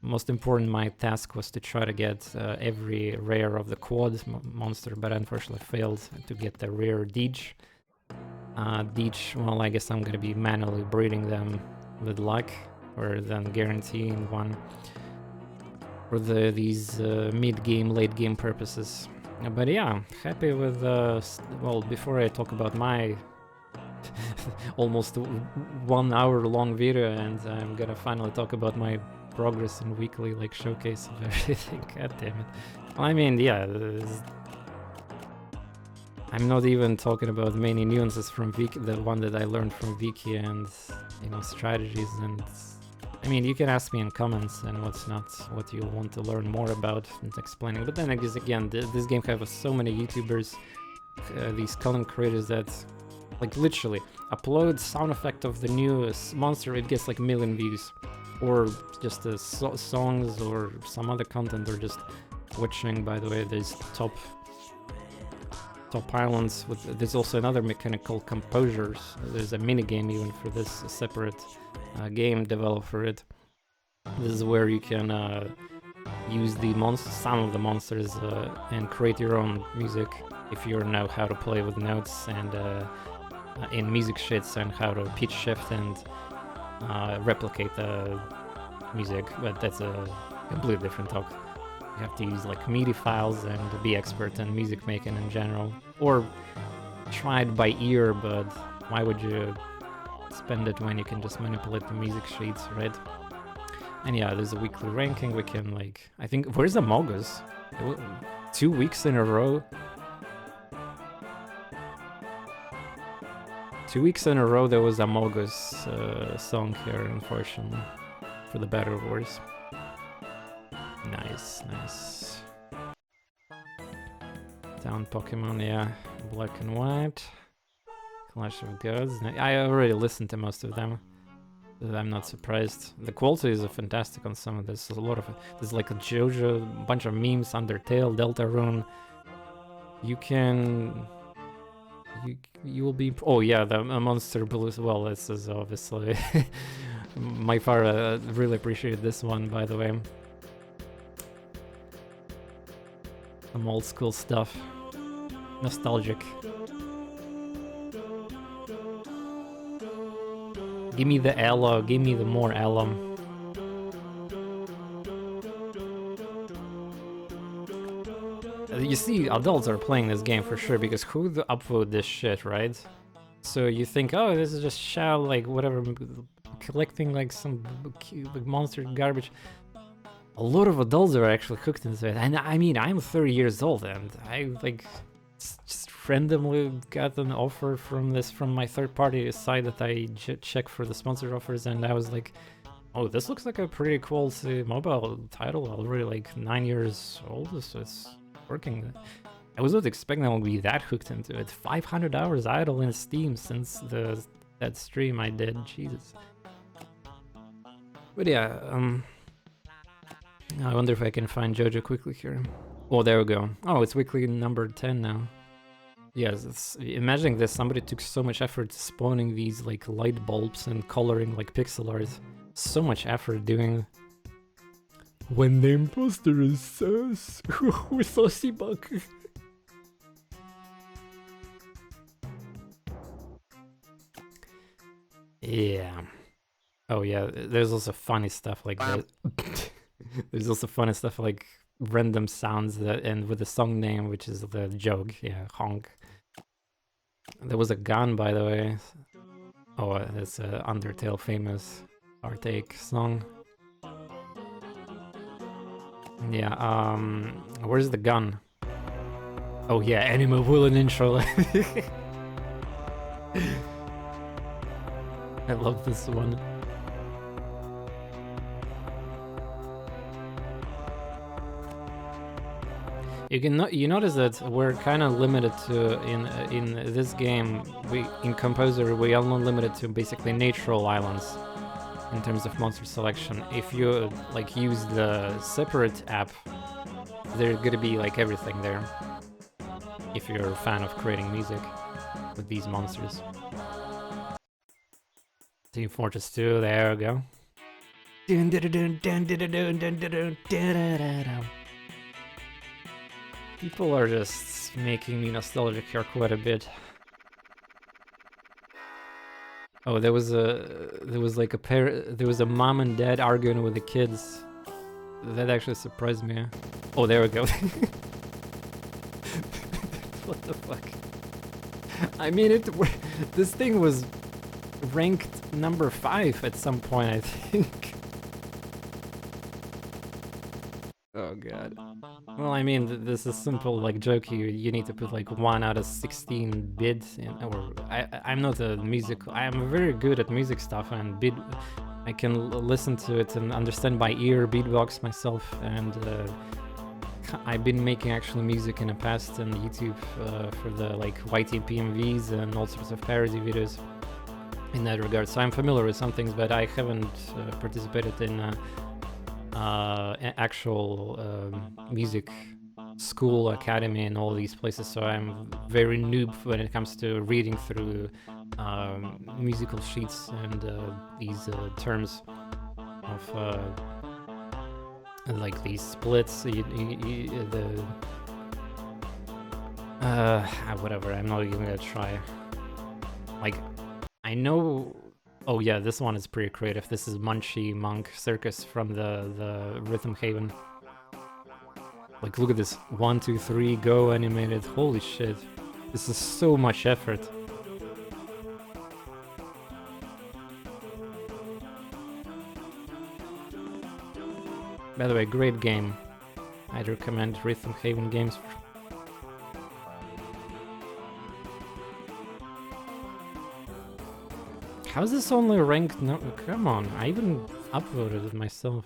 Most important, my task was to try to get every rare of the quad monster, but unfortunately failed to get the rare Deej. Deej, well, I guess I'm gonna be manually breeding them with luck, or then guaranteeing one for these mid-game, late-game purposes. But yeah, happy with, well, before I talk about my almost 1 hour long video, and I'm gonna finally talk about my progress and weekly like showcase of everything. God damn it. I mean, yeah, I'm not even talking about many nuances from Wiki, the one that I learned from Wiki, and strategies. And I mean, you can ask me in comments and what's not, what you want to learn more about and explaining. But then again, this game has so many YouTubers, these content creators that like literally upload sound effect of the newest monster, it gets like 1 million views, or just songs or some other content, or just watching. By the way, there's top islands with, there's also another mechanic called composures. There's a mini game even for this, a separate game developed for it. This is where you can use the some of the monsters and create your own music if you know how to play with notes and in music sheets, and how to pitch shift and replicate the music. But that's a completely different talk. You have to use like MIDI files and be expert in music making in general, or try it by ear, but why would you spend it when you can just manipulate the music sheets, right? And yeah, there's a weekly ranking. We can like, I think, where's Amogus? 2 weeks in a row. 2 weeks in a row there was Amogus song here, unfortunately, for the better or worse. Nice, nice. Town Pokemon, yeah. Black and White. Clash of Gods. I already listened to most of them. I'm not surprised. The quality is fantastic on some of this. There's a lot of it. There's like a JoJo, a bunch of memes, Undertale, Deltarune. You can... You will be... Oh yeah, the Monster Blue as well. This is obviously... My father really appreciated this one, by the way. Some old school stuff. Nostalgic. Give me the aloe, give me the more alum. You see, adults are playing this game for sure, because who would upvote this shit, right? So you think, oh, this is just shall, like, whatever, collecting, like, some like, monster garbage. A lot of adults are actually hooked into it, and I mean, I'm 30 years old, and I, like, just randomly got an offer from my third-party site that I check for the sponsored offers, and I was like, oh, this looks like a pretty quality mobile title, already like 9 years old, so it's working. I wasn't expecting I would be that hooked into it. 500 hours idle in Steam since that stream I did, Jesus. But yeah, I wonder if I can find JoJo quickly here. Oh, there we go. Oh, it's weekly number 10 now. Yes, imagine this, somebody took so much effort spawning these like light bulbs and coloring like pixel art. So much effort doing. When the imposter is sus, with saucy buck. Yeah. Oh yeah, there's also funny stuff like that. There's also funny stuff like random sounds that end with the song name, which is the joke. Yeah, honk. There was a gun, by the way. Oh, that's a Undertale famous Partake song. Yeah, where's the gun? Oh yeah, Animal Villain intro. I love this one. You notice that we're kind of limited to in this game. In Composer we are not limited to basically natural islands in terms of monster selection. If you like use the separate app, there's gonna be like everything there. If you're a fan of creating music with these monsters. Team Fortress 2, there we go. People are just making me nostalgic here quite a bit. Oh, there was a mom and dad arguing with the kids. That actually surprised me. Oh, there we go. What the fuck? I mean, this thing was ranked number 5 at some point, I think. Oh god. Well, I mean, this is simple, like, joke. You need to put like 1 out of 16 bids in, or I'm not a musical. I'm very good at music stuff, and I can listen to it and understand by ear, beatbox myself, and I've been making actually music in the past on YouTube for the like YT PMVs and all sorts of parody videos in that regard. So I'm familiar with some things, but I haven't participated in actual music school, academy, and all these places, so I'm very noob when it comes to reading through musical sheets and these terms of like these splits, whatever, I'm not even gonna try. Like, I know. Oh yeah, this one is pretty creative. This is Munchie Monk Circus from the Rhythm Haven. Like, look at this. 1, 2, 3, go animated. Holy shit. This is so much effort. By the way, great game. I'd recommend Rhythm Haven games. How's this only ranked? No, come on, I even upvoted it myself.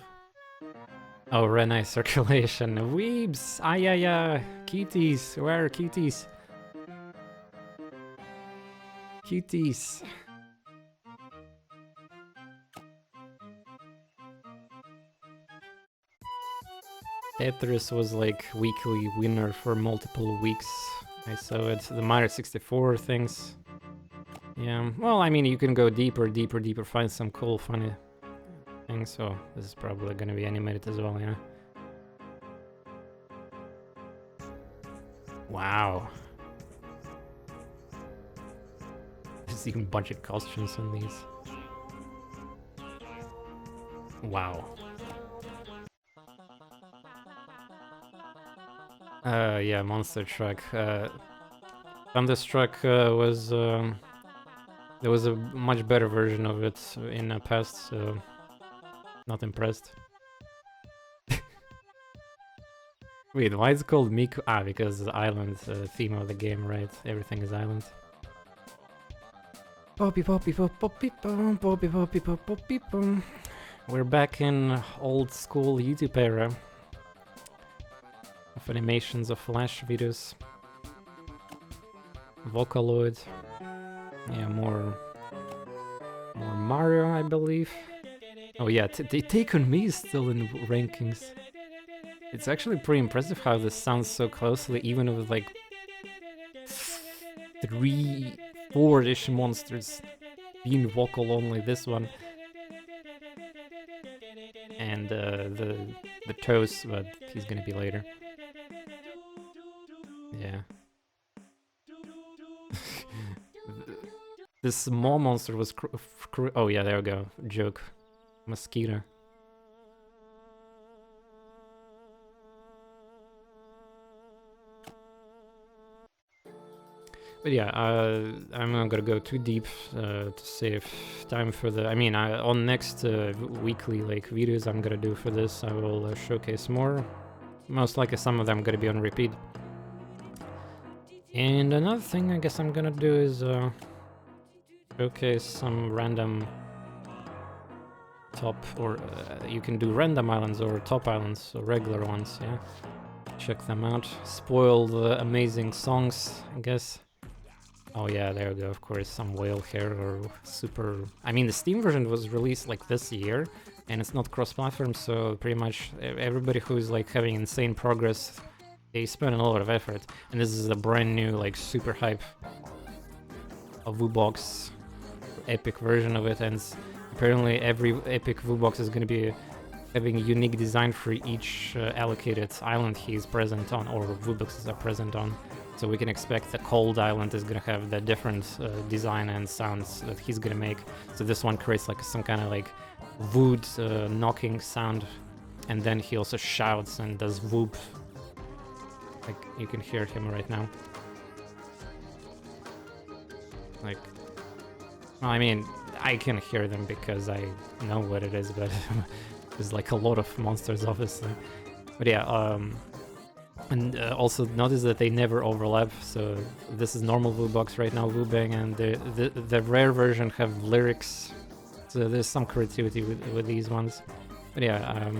Oh, Renai circulation. Weebs! Ayaya! Kitties! Where are kitties? Kitties! Tetris was like weekly winner for multiple weeks. I saw it. The Mario 64 things. Yeah, well, I mean, you can go deeper, find some cool, funny things. So this is probably gonna be animated as well, yeah. Wow. There's even budget costumes on these. Wow. Yeah, Monster Truck. Thunderstruck was... there was a much better version of it in the past, so... Not impressed. Wait, why is it called Miku? Ah, because the island theme of the game, right? Everything is island. Poppy poppy pop poppy pom poppy poppy pop poppy pom. We're back in old school YouTube era of animations of Flash videos. Vocaloid. Yeah, more Mario, I believe. Oh yeah, Take On Me is still in rankings. It's actually pretty impressive how this sounds so closely, even with like 4-ish monsters being vocal only. This one and the Toes, but he's gonna be later. Yeah. This small monster was oh yeah, there we go. Joke. Mosquito. But yeah, I'm not gonna go too deep to save time for the... I mean, on next weekly like videos I'm gonna do for this, I will showcase more. Most likely some of them gonna be on repeat. And another thing I guess I'm gonna do is showcase some random top, or you can do random islands or top islands, so regular ones, yeah. Check them out. Spoil the amazing songs, I guess. Oh yeah, there we go, of course, some whale hair or super... I mean, the Steam version was released like this year, and it's not cross-platform, so pretty much everybody who's like having insane progress, they spend a lot of effort. And this is a brand new, like, super hype of VooBox epic version of it, and apparently every epic VooBox is gonna be having a unique design for each allocated island he's present on, or VooBoxes are present on. So we can expect the cold island is gonna have the different design and sounds that he's gonna make. So this one creates like some kind of like wood knocking sound, and then he also shouts and does whoop. Like you can hear him right now. Like, well, I mean, I can hear them because I know what it is, but there's like a lot of monsters obviously. But yeah, and also notice that they never overlap, so this is normal VooBox right now, VooBang, and the rare version have lyrics, so there's some creativity with these ones. But yeah,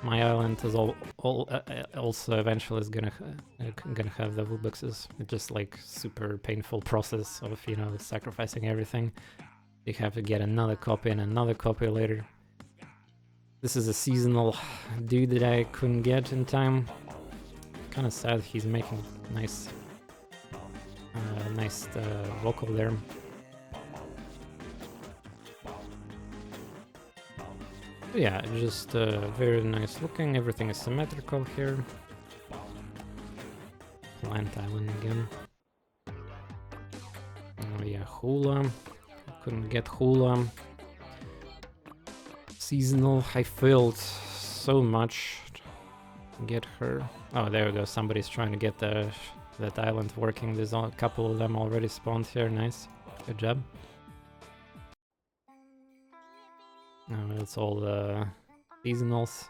my island is also eventually is gonna have the VooBoxes. It's just like super painful process of, you know, sacrificing everything. You have to get another copy and another copy later. This is a seasonal dude that I couldn't get in time. Kind of sad. He's making nice vocal there. But yeah, just very nice looking. Everything is symmetrical here. Plant Island again. Oh yeah, Hula. Couldn't get Hula. Seasonal, I failed so much to get her. Oh, there we go. Somebody's trying to get that island working. There's a couple of them already spawned here. Nice, good job. Oh, it's all seasonals.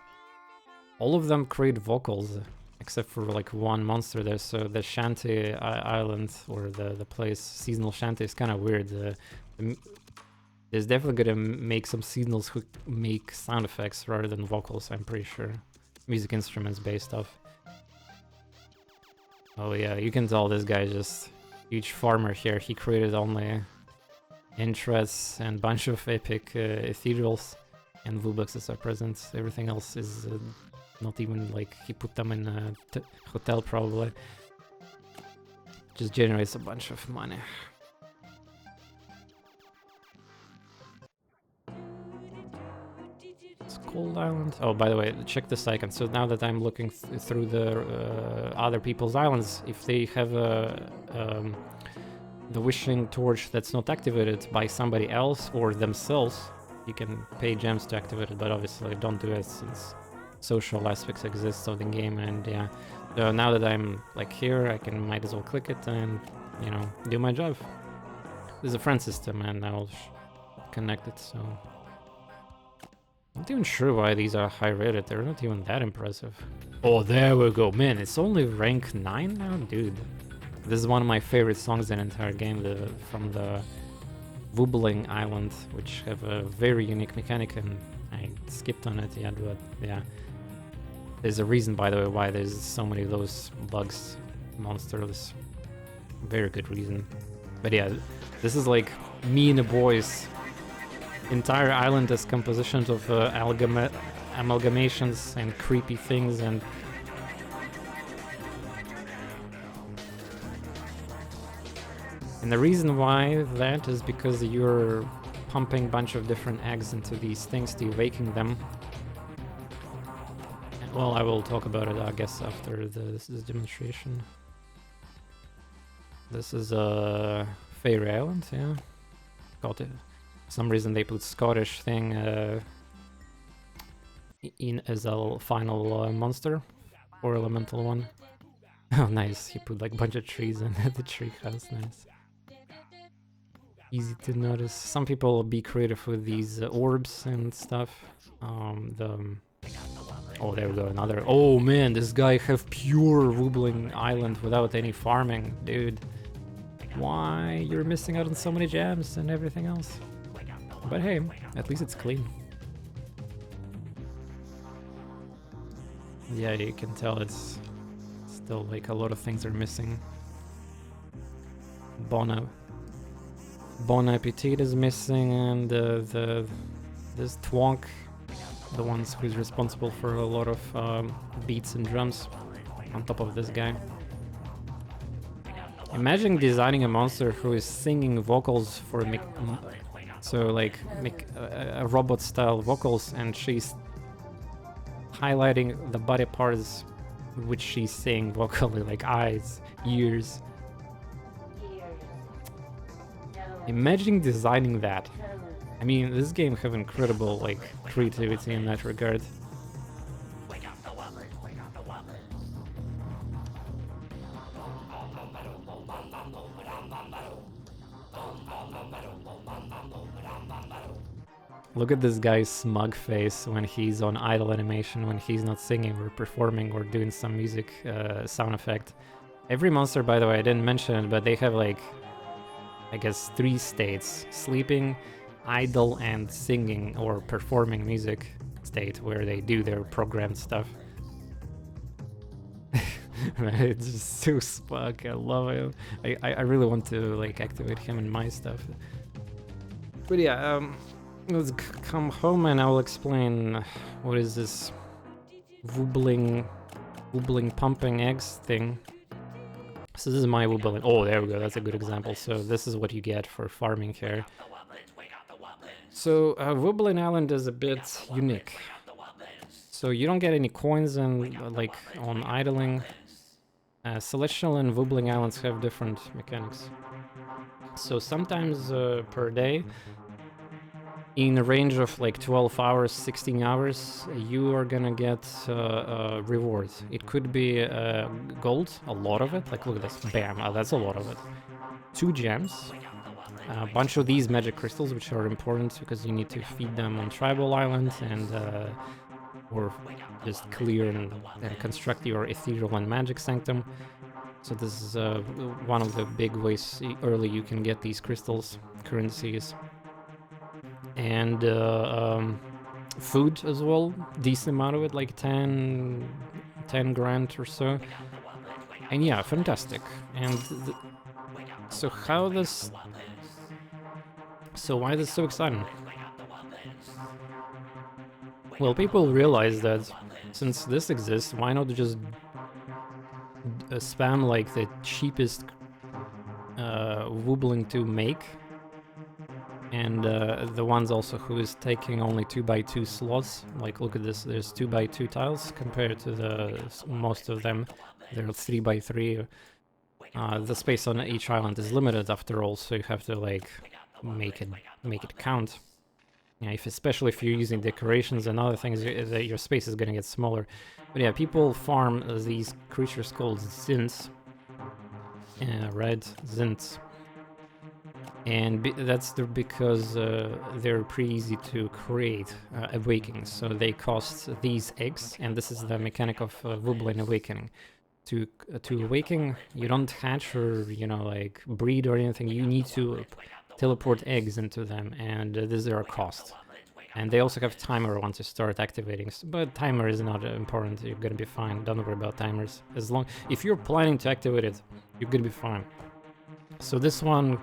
All of them create vocals, except for like one monster there. So the shanty island, or the place seasonal shanty, is kind of weird. There's definitely gonna make some seasonals who make sound effects rather than vocals, I'm pretty sure. Music instruments based stuff. Oh yeah, you can tell this guy just huge farmer here. He created only interests and bunch of epic ethereals, and Vuboxes are present. Everything else is not even like he put them in a hotel probably. Just generates a bunch of money. Cold Island. Oh, by the way, check this icon. So now that I'm looking through the other people's islands, if they have the wishing torch that's not activated by somebody else or themselves, you can pay gems to activate it. But obviously, don't do it since social aspects exist of the game. And yeah, so now that I'm like here, I can might as well click it and do my job. There's a friend system, and I'll connect it. So. Not even sure why these are high rated, they're not even that impressive. Oh, there we go, man, it's only rank 9 now? Dude. This is one of my favorite songs in the entire game, from the Wobbling Island, which have a very unique mechanic, and I skipped on it, yeah, but yeah. There's a reason, by the way, why there's so many of those bugs, monsters. Very good reason. But yeah, this is like me and the boys. Entire island is compositions of amalgamations and creepy things, and the reason why that is because you're pumping a bunch of different eggs into these things to awaken them. And, well, I will talk about it, I guess, after this demonstration. This is a Fairy Island, yeah. Got it. For some reason they put Scottish thing in as a final monster, or elemental one. Oh nice, he put like a bunch of trees in the tree house, nice. Easy to notice. Some people will be creative with these orbs and stuff. Oh, there we go, another. Oh man, this guy have pure Wobbling Island without any farming, dude. Why? You're missing out on so many gems and everything else. But hey, at least it's clean. Yeah, you can tell it's still like a lot of things are missing. Bon Appetit is missing, and this Twonk, the ones who's responsible for a lot of beats and drums, on top of this guy. Imagine designing a monster who is singing vocals for so like a robot style vocals, and she's highlighting the body parts which she's saying vocally, like eyes, ears. Imagine designing that. I mean, this game have incredible like creativity in that regard. Look at this guy's smug face when he's on idle animation, when he's not singing or performing or doing some music sound effect. Every monster, by the way, I didn't mention it, but they have like, I guess, 3 states: sleeping, idle, and singing or performing music state, where they do their programmed stuff. It's just so smug, I love it. I really want to like activate him in my stuff. But yeah, let's come home and I'll explain what is this wobbling pumping eggs thing. So this is my wobbling. Oh, there we go. That's a good example. So this is what you get for farming here. So Wobbling Island is a bit unique. So you don't get any coins and like on idling. Celestial and Wobbling Islands have different mechanics. So sometimes per day, in a range of like 12 hours, 16 hours, you are gonna get rewards. It could be gold, a lot of it. Like, look at this, bam, that's a lot of it. 2 gems, a bunch of these magic crystals, which are important because you need to feed them on Tribal Island, and or just clear and construct your ethereal and magic sanctum. So this is one of the big ways early you can get these crystals, currencies, and food as well. Decent amount of it, like 10 grand or so. And yeah, fantastic. And so how this... So why is this so exciting? Well, people realize that since this exists, why not just spam like the cheapest woobling to make, and the ones also who is taking only 2x2 slots. Like, look at this, there's 2x2 tiles compared to the most of them, they're 3x3. The space on each island is limited after all, so you have to like make it count. Yeah, especially if you're using decorations and other things, your space is gonna get smaller. But yeah, people farm these creatures called Zins, red Zins, and that's because they're pretty easy to create awakenings. So they cost these eggs, and this is the mechanic of woobling awakening. To awaken, you don't hatch or like breed or anything. You need to teleport eggs into them, and this is their cost. And they also have timer once you start activating, but timer is not important. You're gonna be fine. Don't worry about timers. As long if you're planning to activate it, you're gonna be fine. So this one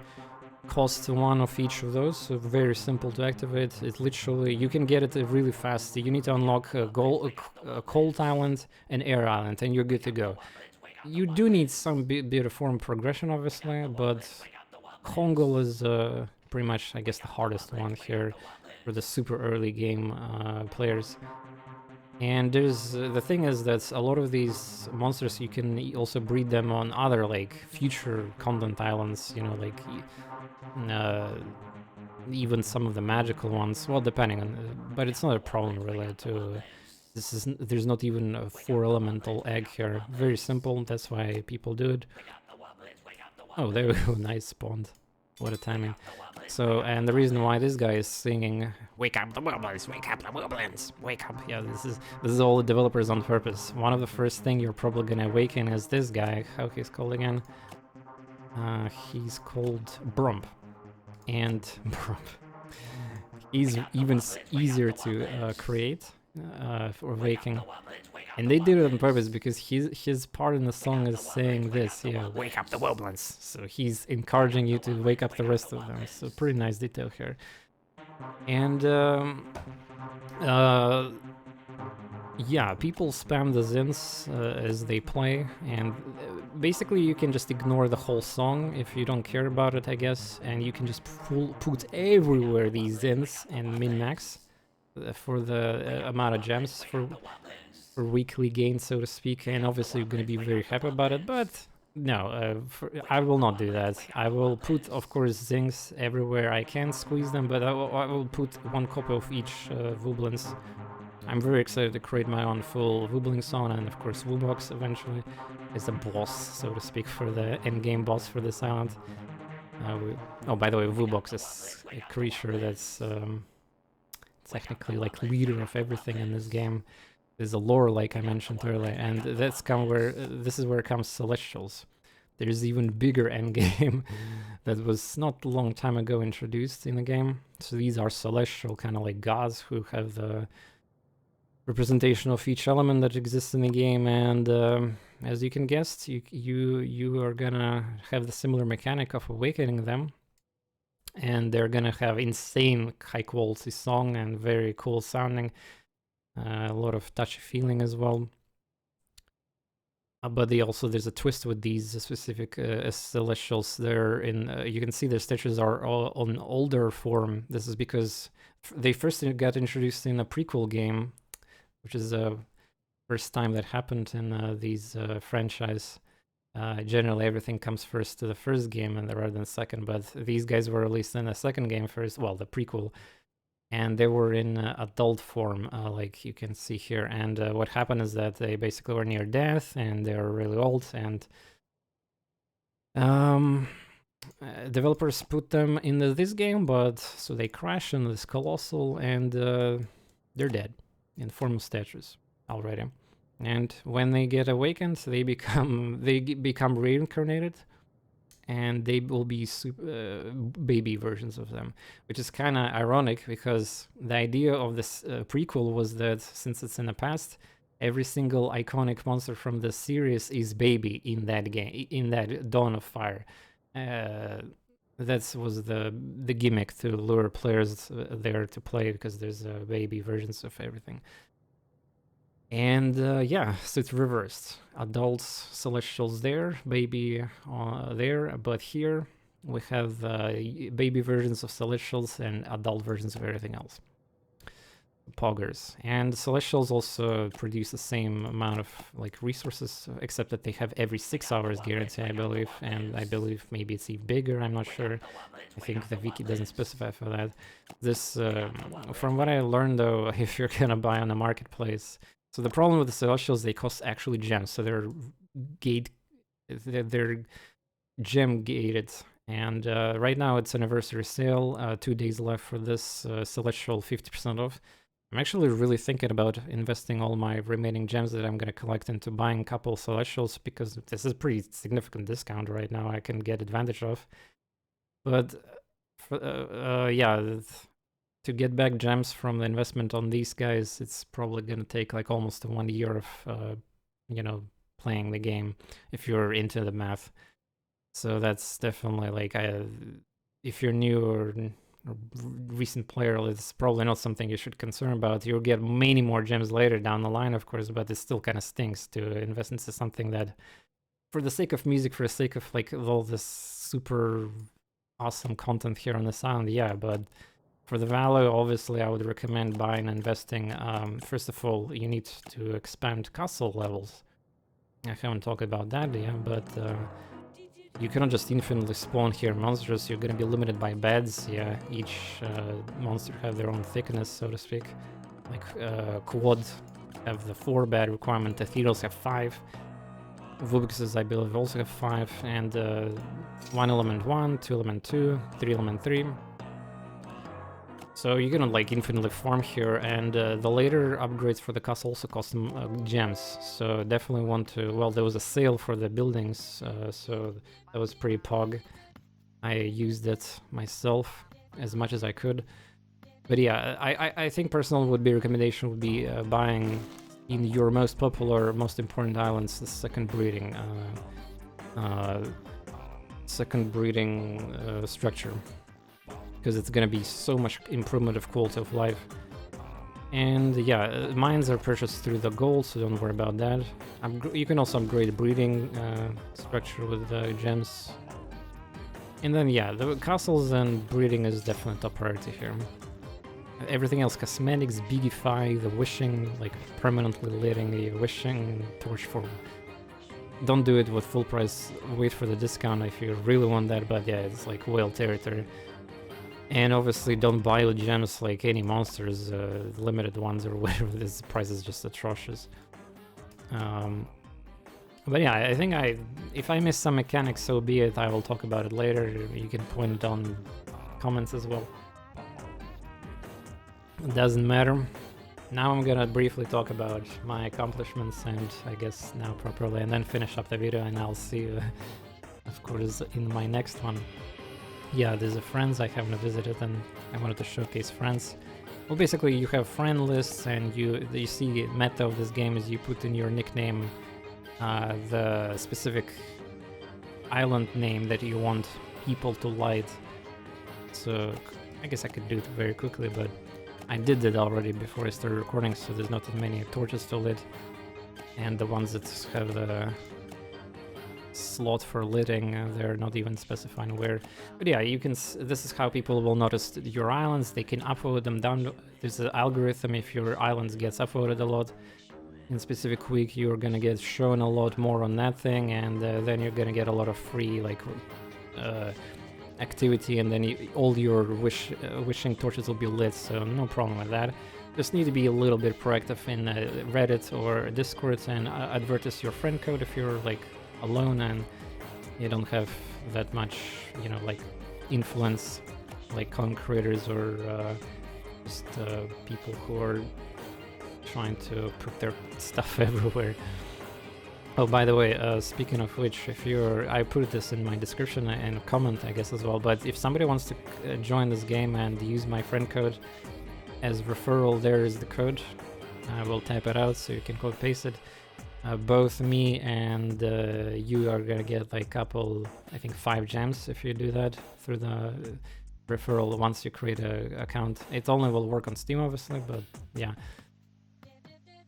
costs one of each of those, so very simple to activate. It literally, you can get it really fast. You need to unlock a cold island and air island, and you're good to go. You do need some bit of form progression, obviously, but Hongol is pretty much, I guess, the hardest one here for the super early game players. And there's the thing is that a lot of these monsters, you can also breed them on other like future content islands, like even some of the magical ones, well, depending on, but it's not a problem related to this. There's not even a 4 elemental egg here. Very simple, that's why people do it. Oh, there we go. Nice spawned. What a timing. So, and the reason why this guy is singing "Wake up the Woblins, wake up the Woblins, wake up," yeah, this is all the developers on purpose. One of the first thing you're probably gonna awaken is this guy. How he's called again? He's called Brump. And Brump. He's even easier to create for waking. And they did it on purpose because his part in the song is saying this, yeah, "Wake up the Woblins." So he's encouraging you to wake up the rest of them. So pretty nice detail here. And yeah, people spam the Zins as they play, and basically you can just ignore the whole song if you don't care about it, I guess, and you can just put everywhere these Zins and min-max for the amount of gems for weekly gain, so to speak, and obviously you're going to be very happy about it, but no, I will not do that. I will put, of course, Zings everywhere I can squeeze them, but I will put one copy of each Wooblins. I'm very excited to create my own full Woobling song, and of course Woobox eventually is a boss, so to speak, for the endgame boss for this island. Oh, by the way, Woobox is a creature that's technically like leader of everything in this game. There's a lore, like I mentioned earlier, and that's this is where comes Celestials. There's even bigger endgame that was not a long time ago introduced in the game. So these are celestial, kind of like gods who have the representation of each element that exists in the game, and as you can guess, you are gonna have the similar mechanic of awakening them, and they're gonna have insane high quality song and very cool sounding. A lot of touchy feeling as well. But there's a twist with these specific celestials. They're in, you can see their statues are all on older form. This is because they first got introduced in a prequel game, which is the first time that happened in these franchise. Generally, everything comes first to the first game and rather than second, but these guys were released in the second game first, well, the prequel. And they were in adult form, like you can see here. And what happened is that they basically were near death, and they were really old. And developers put them into this game, but so they crash into this colossal, and they're dead. in the form of statues already. And when they get awakened, they become reincarnated, and they will be baby versions of them, which is kind of ironic because the idea of this prequel was that since it's in the past, every single iconic monster from the series is baby in that game, in that Dawn of Fire. That was the gimmick to lure players there to play, because there's baby versions of everything. And yeah, so it's reversed. Adults, celestials there, baby there, but here we have baby versions of celestials and adult versions of everything else. Poggers. And celestials also produce the same amount of like resources, except that they have every 6 hours guarantee, I believe, and I believe maybe it's even bigger, I'm not sure. I think the wiki doesn't specify for that. This, from what I learned though, if you're gonna buy on the marketplace, so the problem with the celestials, they cost actually gems, so they're gem gated. And right now it's anniversary sale, 2 days left for this celestial, 50% off. I'm actually really thinking about investing all my remaining gems that I'm going to collect into buying a couple celestials, because this is a pretty significant discount right now I can get advantage of. But yeah, to get back gems from the investment on these guys, it's probably going to take like almost 1 year of, you know, playing the game if you're into the math. So that's definitely like, if you're new or recent player, it's probably not something you should concern about. You'll get many more gems later down the line, of course, but it still kind of stinks to invest into something that, for the sake of music, for the sake of like all this super awesome content here on this island, yeah, but for the value, obviously, I would recommend buying and investing. First of all, you need to expand castle levels. I haven't talked about that yet, but you cannot just infinitely spawn here monsters. You're gonna be limited by beds. Yeah, each monster have their own thickness, so to speak. Like quad have the 4 bed requirement. Ethereals have 5. Vubixes, I believe, also have 5. And 1 element 1, 2 element 2, 3 element 3. So you're gonna like infinitely farm here, and the later upgrades for the castle also cost gems. So definitely want to. Well, there was a sale for the buildings, so that was pretty pog. I used it myself as much as I could. But yeah, I think personal recommendation would be buying in your most popular, most important islands the second breeding structure, because it's gonna be so much improvement of quality of life. And yeah, mines are purchased through the gold, so don't worry about that. You can also upgrade breeding structure with gems. And then yeah, the castles and breeding is definitely top priority here. Everything else, cosmetics, bigify, the wishing, like permanently lighting the wishing torch for. Don't do it with full price, wait for the discount if you really want that, but yeah, it's like whale territory. And obviously don't buy the gems like any monsters, limited ones or whatever, this price is just atrocious. But yeah, I think if I miss some mechanics, so be it, I will talk about it later. You can point it on comments as well. It doesn't matter. Now I'm gonna briefly talk about my accomplishments, and I guess now properly, and then finish up the video, and I'll see you, of course, in my next one. Yeah, there's a friends I haven't visited, and I wanted to showcase friends. Well, basically you have friend lists, and you see meta of this game is you put in your nickname the specific island name that you want people to light. So I guess I could do it very quickly, but I did it already before I started recording, so there's not that many torches to lit. And the ones that have the slot for lighting, they're not even specifying where. But yeah, you can. This is how people will notice your islands. They can upvote them down. There's an algorithm. If your islands gets upvoted a lot in a specific week, you're gonna get shown a lot more on that thing, and then you're gonna get a lot of free like activity, and then all your wishing torches will be lit. So no problem with that. Just need to be a little bit proactive in Reddit or Discord and advertise your friend code if you're like alone and you don't have that much, you know, like influence, like content creators or just people who are trying to put their stuff everywhere. Oh, by the way, speaking of which, if you're, I put this in my description and comment, I guess, as well, but if somebody wants to join this game and use my friend code as referral, there is the code. I will type it out so you can copy paste it. Both me and you are gonna get like couple, I think 5 gems if you do that through the referral once you create a account. It only will work on Steam, obviously, but yeah.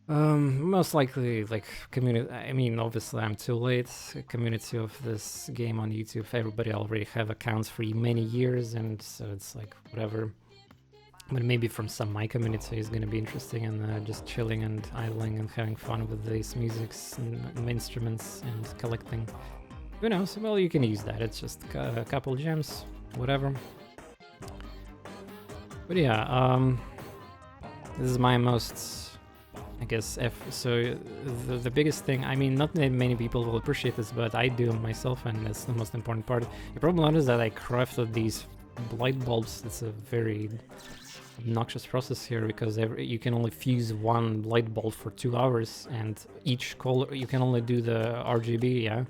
Most likely, like, community, I mean, obviously I'm too late. Community of this game on YouTube, everybody already have accounts for many years, and so it's like whatever. But maybe from some my community is gonna be interesting, and just chilling and idling and having fun with these musics and instruments and collecting. Who knows? Well, you can use that. It's just a couple gems, whatever. But yeah, this is my most, I guess, so the biggest thing, I mean, not that many people will appreciate this, but I do myself, and that's the most important part. You probably noticed that I crafted these light bulbs. It's a very obnoxious process here, because you can only fuse one light bulb for 2 hours, and each color, you can only do the RGB, yeah?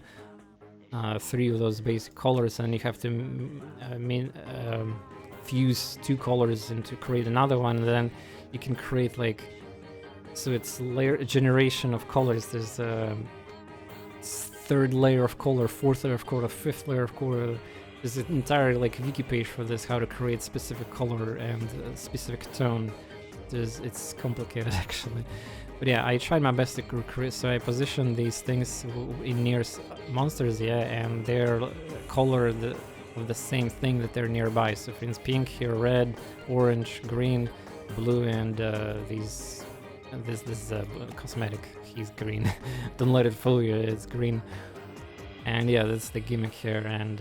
3 of those basic colors, and you have to fuse 2 colors and to create another one, and then you can create like, so it's generation of colors. There's a 3rd layer of color, 4th layer of color, 5th layer of color. There's an entire like wiki page for this, how to create specific color and specific tone. It's complicated actually. But yeah, I tried my best to create, so I positioned these things in near monsters, yeah, and they're color of the same thing that they're nearby. So for instance, pink here, red, orange, green, blue, and this is cosmetic. He's green. Don't let it fool you, it's green. And yeah, that's the gimmick here, and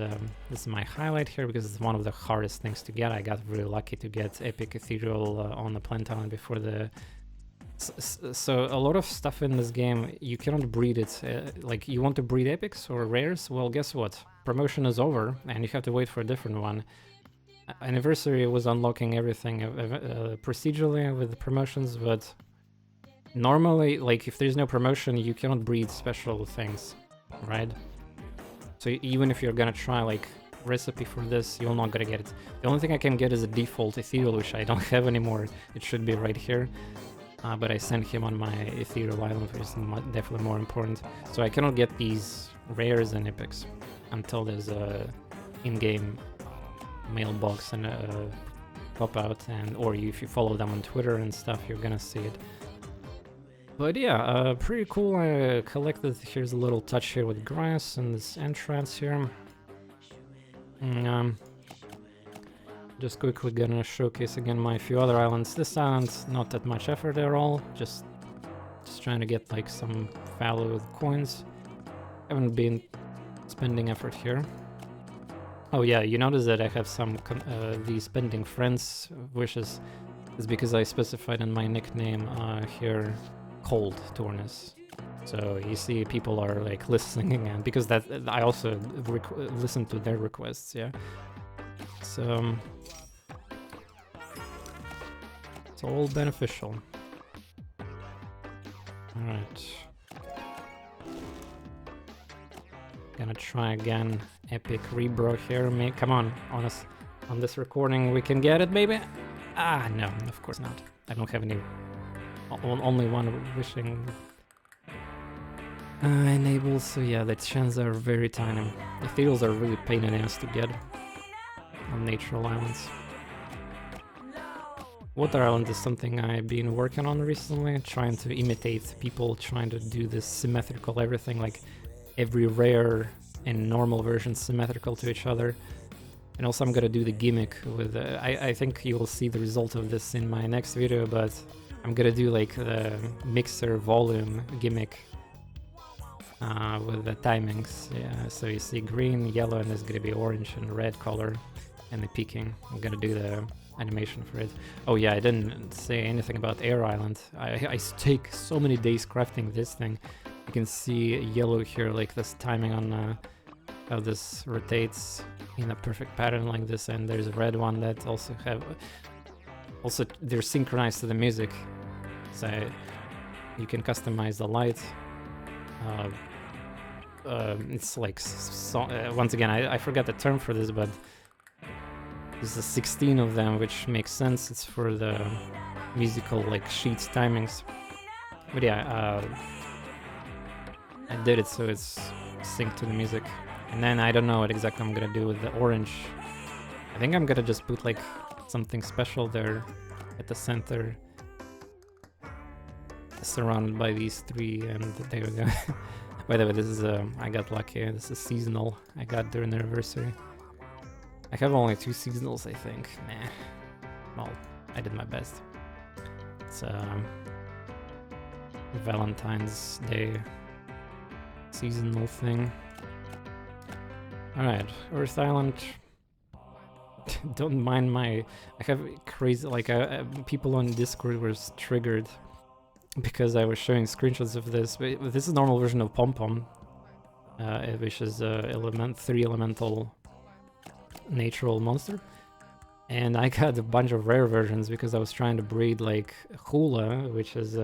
this is my highlight here because it's one of the hardest things to get. I got really lucky to get Epic Ethereal on the Plant Island before the... So a lot of stuff in this game, you cannot breed it. Like, you want to breed epics or rares? Well, guess what? Promotion is over, and you have to wait for a different one. Anniversary was unlocking everything procedurally with the promotions, but normally, like, if there's no promotion, you cannot breed special things, right? So even if you're gonna try, like, recipe for this, you're not gonna get it. The only thing I can get is a default ethereal, which I don't have anymore. It should be right here. But I sent him on my ethereal island, which is definitely more important. So I cannot get these rares and epics until there's a in-game mailbox and a pop-out, and or if you follow them on Twitter and stuff, you're gonna see it. But yeah, pretty cool. I collected, here's a little touch here with grass and this entrance here. Just quickly gonna showcase again my few other islands. This island's not that much effort at all, just trying to get like some value with coins. Haven't been spending effort here. Oh yeah, you notice that I have some these pending friends wishes. It's because I specified in my nickname here cold TorNis. So you see people are like listening, and because that I also listen to their requests, yeah. So it's all beneficial. Alright. Gonna try again. Epic rebro here. Come on this recording we can get it, baby. Ah, no, of course not. I don't have any. Only one wishing enabled, so yeah, the chances are very tiny. Ethereals are really pain in the ass to get on natural islands. Water Island is something I've been working on recently, trying to imitate people trying to do this symmetrical everything, like every rare and normal version symmetrical to each other. And also I'm gonna do the gimmick with, I think you will see the result of this in my next video, but I'm gonna do like the mixer volume gimmick with the timings. Yeah, so you see green, yellow, and there's gonna be orange and red color, and the peaking. I'm gonna do the animation for it. Oh yeah, I didn't say anything about Air Island. I take so many days crafting this thing. You can see yellow here, like this timing on how this rotates in a perfect pattern like this, and there's a red one that also they're synchronized to the music. So You can customize the light. It's like once again, I forgot the term for this, but there's 16 of them, which makes sense. It's for the musical like sheets timings. But yeah, I did it so it's synced to the music. And then I don't know what exactly I'm gonna do with the orange. I think I'm gonna just put like something special there at the center, surrounded by these three, and there we go. By the way, this is I got lucky. This is seasonal. I got during the anniversary. I have only 2 seasonals, I think. Nah. Well, I did my best. It's Valentine's Day seasonal thing. Alright, Earth Island. Don't mind my... I have crazy... Like, people on Discord were triggered because I was showing screenshots of this. But this is a normal version of Pom Pom, which is a 3 elemental natural monster. And I got a bunch of rare versions because I was trying to breed like Hula, which is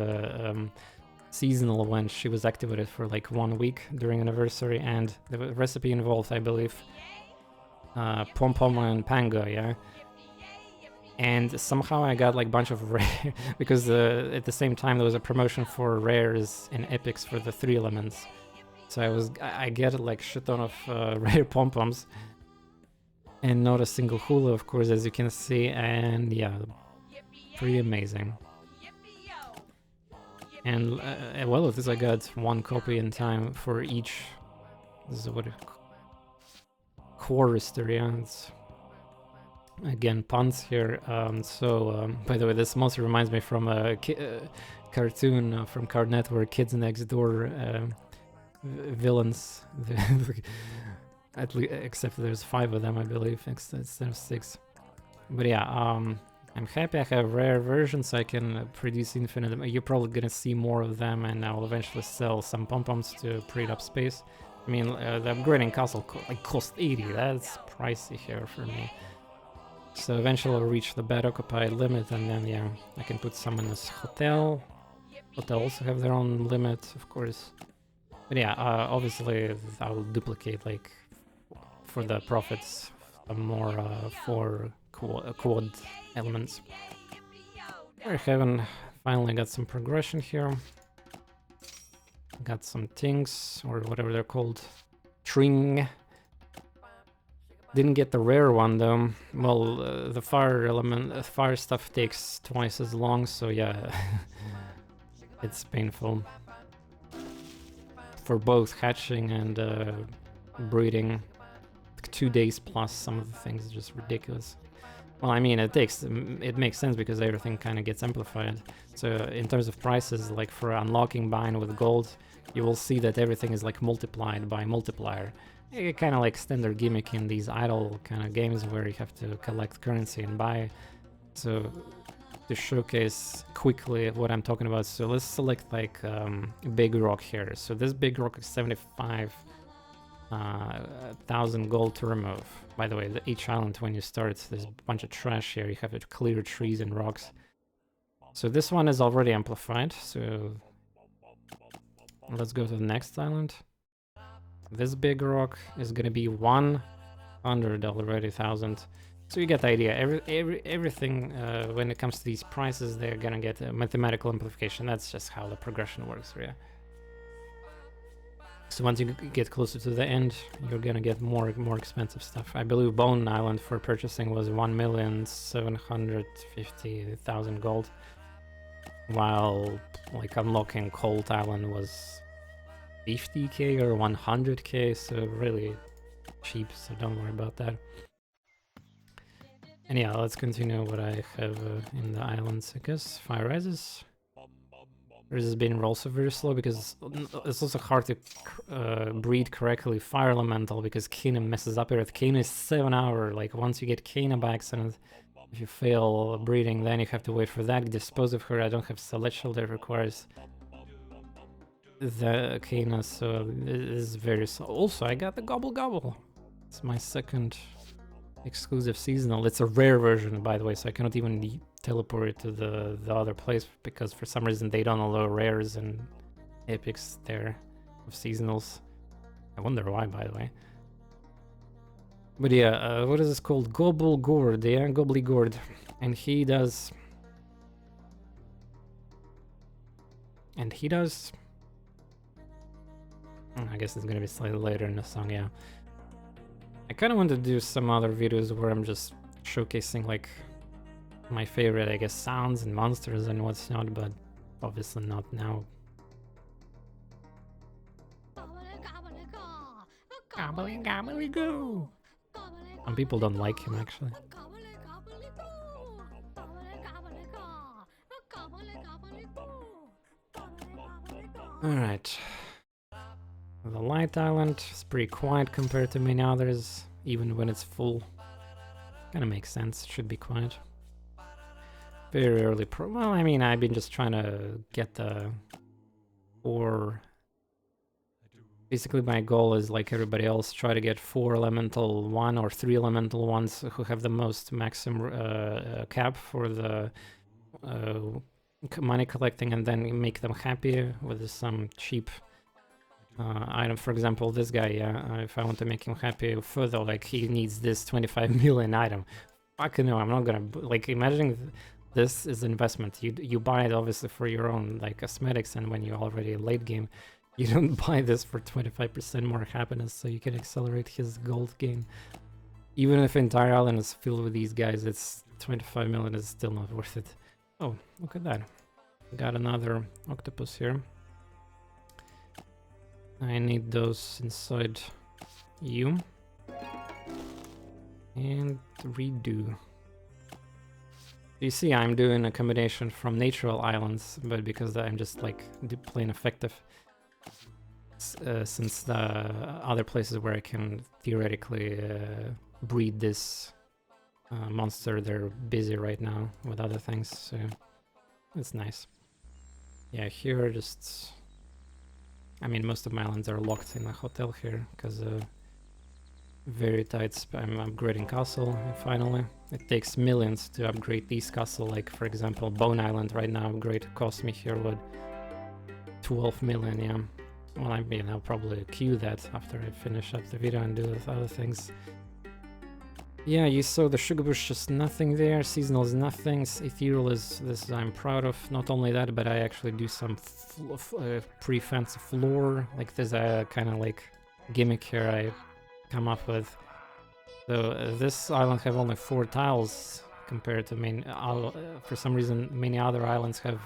seasonal when she was activated for like 1 week during anniversary, and the recipe involved, I believe, Pom Pom and Pango, yeah. And somehow I got like a bunch of rare because at the same time there was a promotion for rares and epics for the 3 elements. So I get like shit ton of rare Pom Poms. And not a single Hula, of course, as you can see, and yeah, pretty amazing. And well, with this I got 1 copy in time for each. This is what chorister, yeah. It's, again, puns here. By the way, this mostly reminds me from a cartoon from Card Network, Kids Next Door villains. At least, except there's 5 of them, I believe, instead of 6. But yeah, I'm happy I have rare versions, so I can produce infinite. You're probably gonna see more of them, and I will eventually sell some pom-poms to free up space. I mean, the upgrading castle cost 80. That's pricey here for me. So eventually I'll reach the bed occupied limit, and then yeah, I can put some in this hotel. Hotels also have their own limit, of course. But yeah, obviously I will duplicate like for the profits more for quad elements. I haven't finally got some progression here. Got some things, or whatever they're called. Tring. Didn't get the rare one though. Well, the fire stuff takes twice as long, so yeah, it's painful. For both hatching and breeding. 2 days plus some of the things is just ridiculous. Well, I mean, it makes sense because everything kind of gets amplified. So in terms of prices, like for unlocking bind with gold, you will see that everything is like multiplied by multiplier. Kind of like standard gimmick in these idle kind of games where you have to collect currency and buy. So to showcase quickly what I'm talking about, so let's select like big rock here. So this big rock is 75,000 gold to remove. By the way, each island when you start, there's a bunch of trash here. You have to clear trees and rocks. So this one is already amplified. So let's go to the next island. This big rock is gonna be 100 already, 1,000. So you get the idea. Everything when it comes to these prices, they're gonna get a mathematical amplification. That's just how the progression works, yeah. So once you get closer to the end, you're gonna get more expensive stuff. I believe Bone Island for purchasing was 1,750,000 gold, while like unlocking Cold Island was 50k or 100k, so really cheap. So don't worry about that. And yeah, let's continue what I have in the islands. I guess Fire Rises. This has been also very slow because it's also hard to breed correctly Fire Elemental because Kena messes up Earth. Kena is 7 hour, like once you get Kena by accident, if you fail breeding, then you have to wait for that, dispose of her. I don't have Celestial that requires the Kena, so it is very slow. Also, I got the Gobble Gobble. It's my second exclusive seasonal. It's a rare version, by the way, so I cannot even teleported to the other place because for some reason they don't allow rares and epics there of seasonals. I wonder why, by the way. But yeah, what is this called? Gobblegord, yeah, Gobblegord. And he does... I guess it's gonna be slightly later in the song, yeah. I kind of want to do some other videos where I'm just showcasing like my favorite, I guess, sounds and monsters and what's not, but obviously not now. Go. Some people don't like him actually. Alright. The Light Island is pretty quiet compared to many others, even when it's full. Kinda makes sense, it should be quiet. Very early well, I mean, I've been just trying to get the ore. Basically, my goal is, like everybody else, try to get 4 elemental 1 or 3 elemental ones who have the most maximum cap for the money collecting, and then make them happy with some cheap item. For example, this guy, if I want to make him happy further, like he needs this 25 million item. Fucking no, I'm not gonna, like, imagine this is investment. You buy it obviously for your own like cosmetics, and when you're already late game, you don't buy this for 25% more happiness so you can accelerate his gold gain. Even if the entire island is filled with these guys, it's 25 million is still not worth it. Oh, look at that. Got another octopus here. I need those inside you. And redo. You see, I'm doing a combination from natural islands, but because I'm just like plain effective. Since the other places where I can theoretically breed this monster, they're busy right now with other things, so it's nice. Yeah, here just... I mean, most of my islands are locked in a hotel here, because very tight I'm upgrading castle, finally. It takes millions to upgrade these castle, like for example Bone Island right now upgrade cost me here, what, 12 million, yeah. Well, I mean, I'll probably queue that after I finish up the video and do the other things. Yeah, you saw the Sugar Bush, just nothing there. Seasonal is nothing. Ethereal is this I'm proud of. Not only that, but I actually do some pretty fancy floor. Like there's a kind of like gimmick here I come up with. So this island have only 4 tiles compared to main. For some reason, many other islands have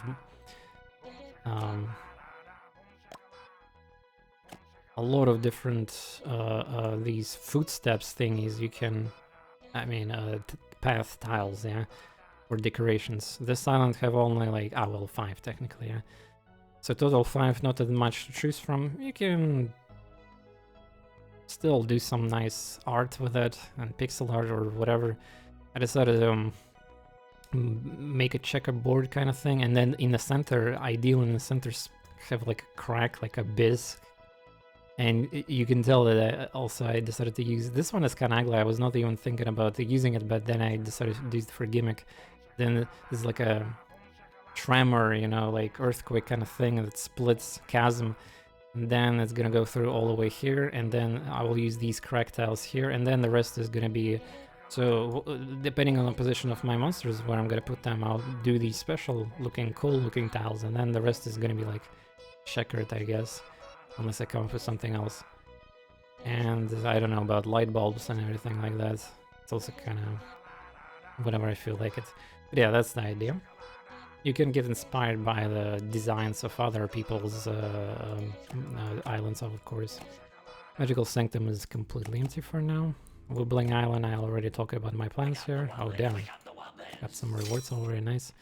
a lot of different these footsteps thingies you can, I mean, path tiles, yeah, or decorations. This island have only like, well, 5 technically, yeah. So total 5, not that much to choose from. You can still do some nice art with it, and pixel art or whatever. I decided to make a checkerboard kind of thing, and then in the center, ideal in the center, have like a crack, like a biz. And you can tell that I decided to use this one is kind of ugly. I was not even thinking about using it, but then I decided to use it for gimmick. Then there's like a tremor, you know, like earthquake kind of thing that splits chasm. And then it's gonna go through all the way here, and then I will use these crack tiles here, and then the rest is gonna be... So depending on the position of my monsters where I'm gonna put them, I'll do these special looking, cool looking tiles, and then the rest is gonna be like checkered, I guess. Unless I come up with something else. And I don't know about light bulbs and everything like that. It's also kind of whatever I feel like it. But yeah, that's the idea. You can get inspired by the designs of other people's islands, of course. Magical Sanctum is completely empty for now. Wobbling Island, I already talked about my plans here. Oh damn, got some rewards already, nice.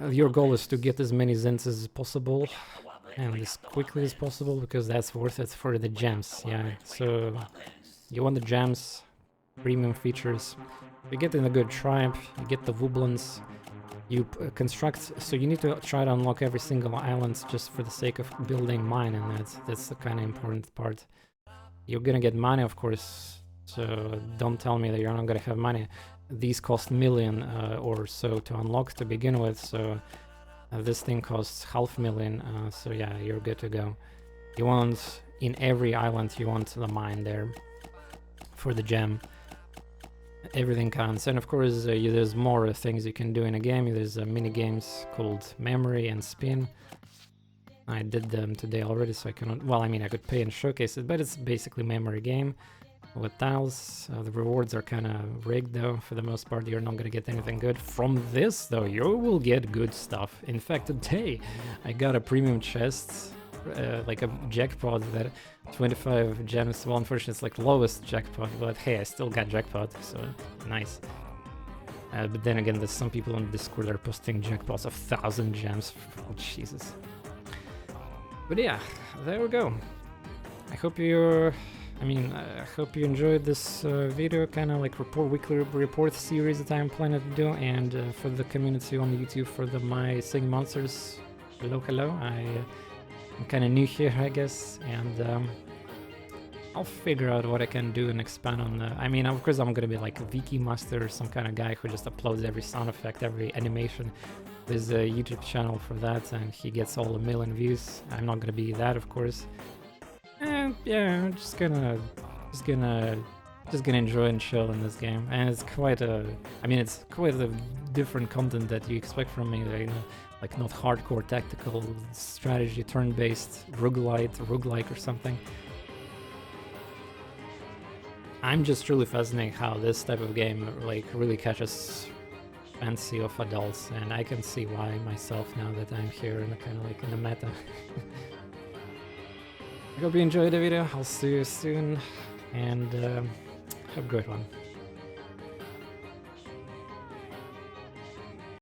Your goal is to get as many Zens as possible. And as quickly as possible, because that's worth it for the gems, yeah. So you want the gems, premium features, you get in a good tribe, you get the Wooblins, you construct, so you need to try to unlock every single island just for the sake of building mine, and that's the kind of important part. You're gonna get money, of course, so don't tell me that you're not gonna have money. these cost million or so to unlock to begin with, so this thing costs 500,000, so yeah, you're good to go. You want, in every island, you want the mine there for the gem. Everything counts, and of course there's more things you can do in a game. There's mini games called Memory and Spin. I did them today already, so I cannot, well, I mean, I could pay and showcase it, but it's basically memory game with tiles. The rewards are kind of rigged though. For the most part, you're not gonna get anything good from this though. You will get good stuff. In fact, today I got a premium chest, like a jackpot that 25 gems. Well, unfortunately it's like lowest jackpot, but hey, I still got jackpot, so nice. But then again, there's some people on Discord that are posting jackpots of 1,000 gems. Oh, Jesus. But yeah, there we go. I hope you enjoyed this video, kind of like weekly report series that I'm planning to do, and for the community on YouTube, for the My Singing Monsters, hello. I'm kind of new here, I guess, and I'll figure out what I can do and expand on the... I mean, of course I'm gonna be like a wiki master or some kind of guy who just uploads every sound effect, every animation. There's a YouTube channel for that, and he gets all 1 million views. I'm not gonna be that, of course. And yeah, I'm just gonna enjoy and chill in this game. And it's quite a different content that you expect from me. You know, like not hardcore tactical strategy, turn-based roguelike or something. I'm just really fascinated how this type of game like really catches fancy of adults, and I can see why myself now that I'm here and kind of like in the meta. I hope you enjoyed the video. I'll see you soon, and have a great one.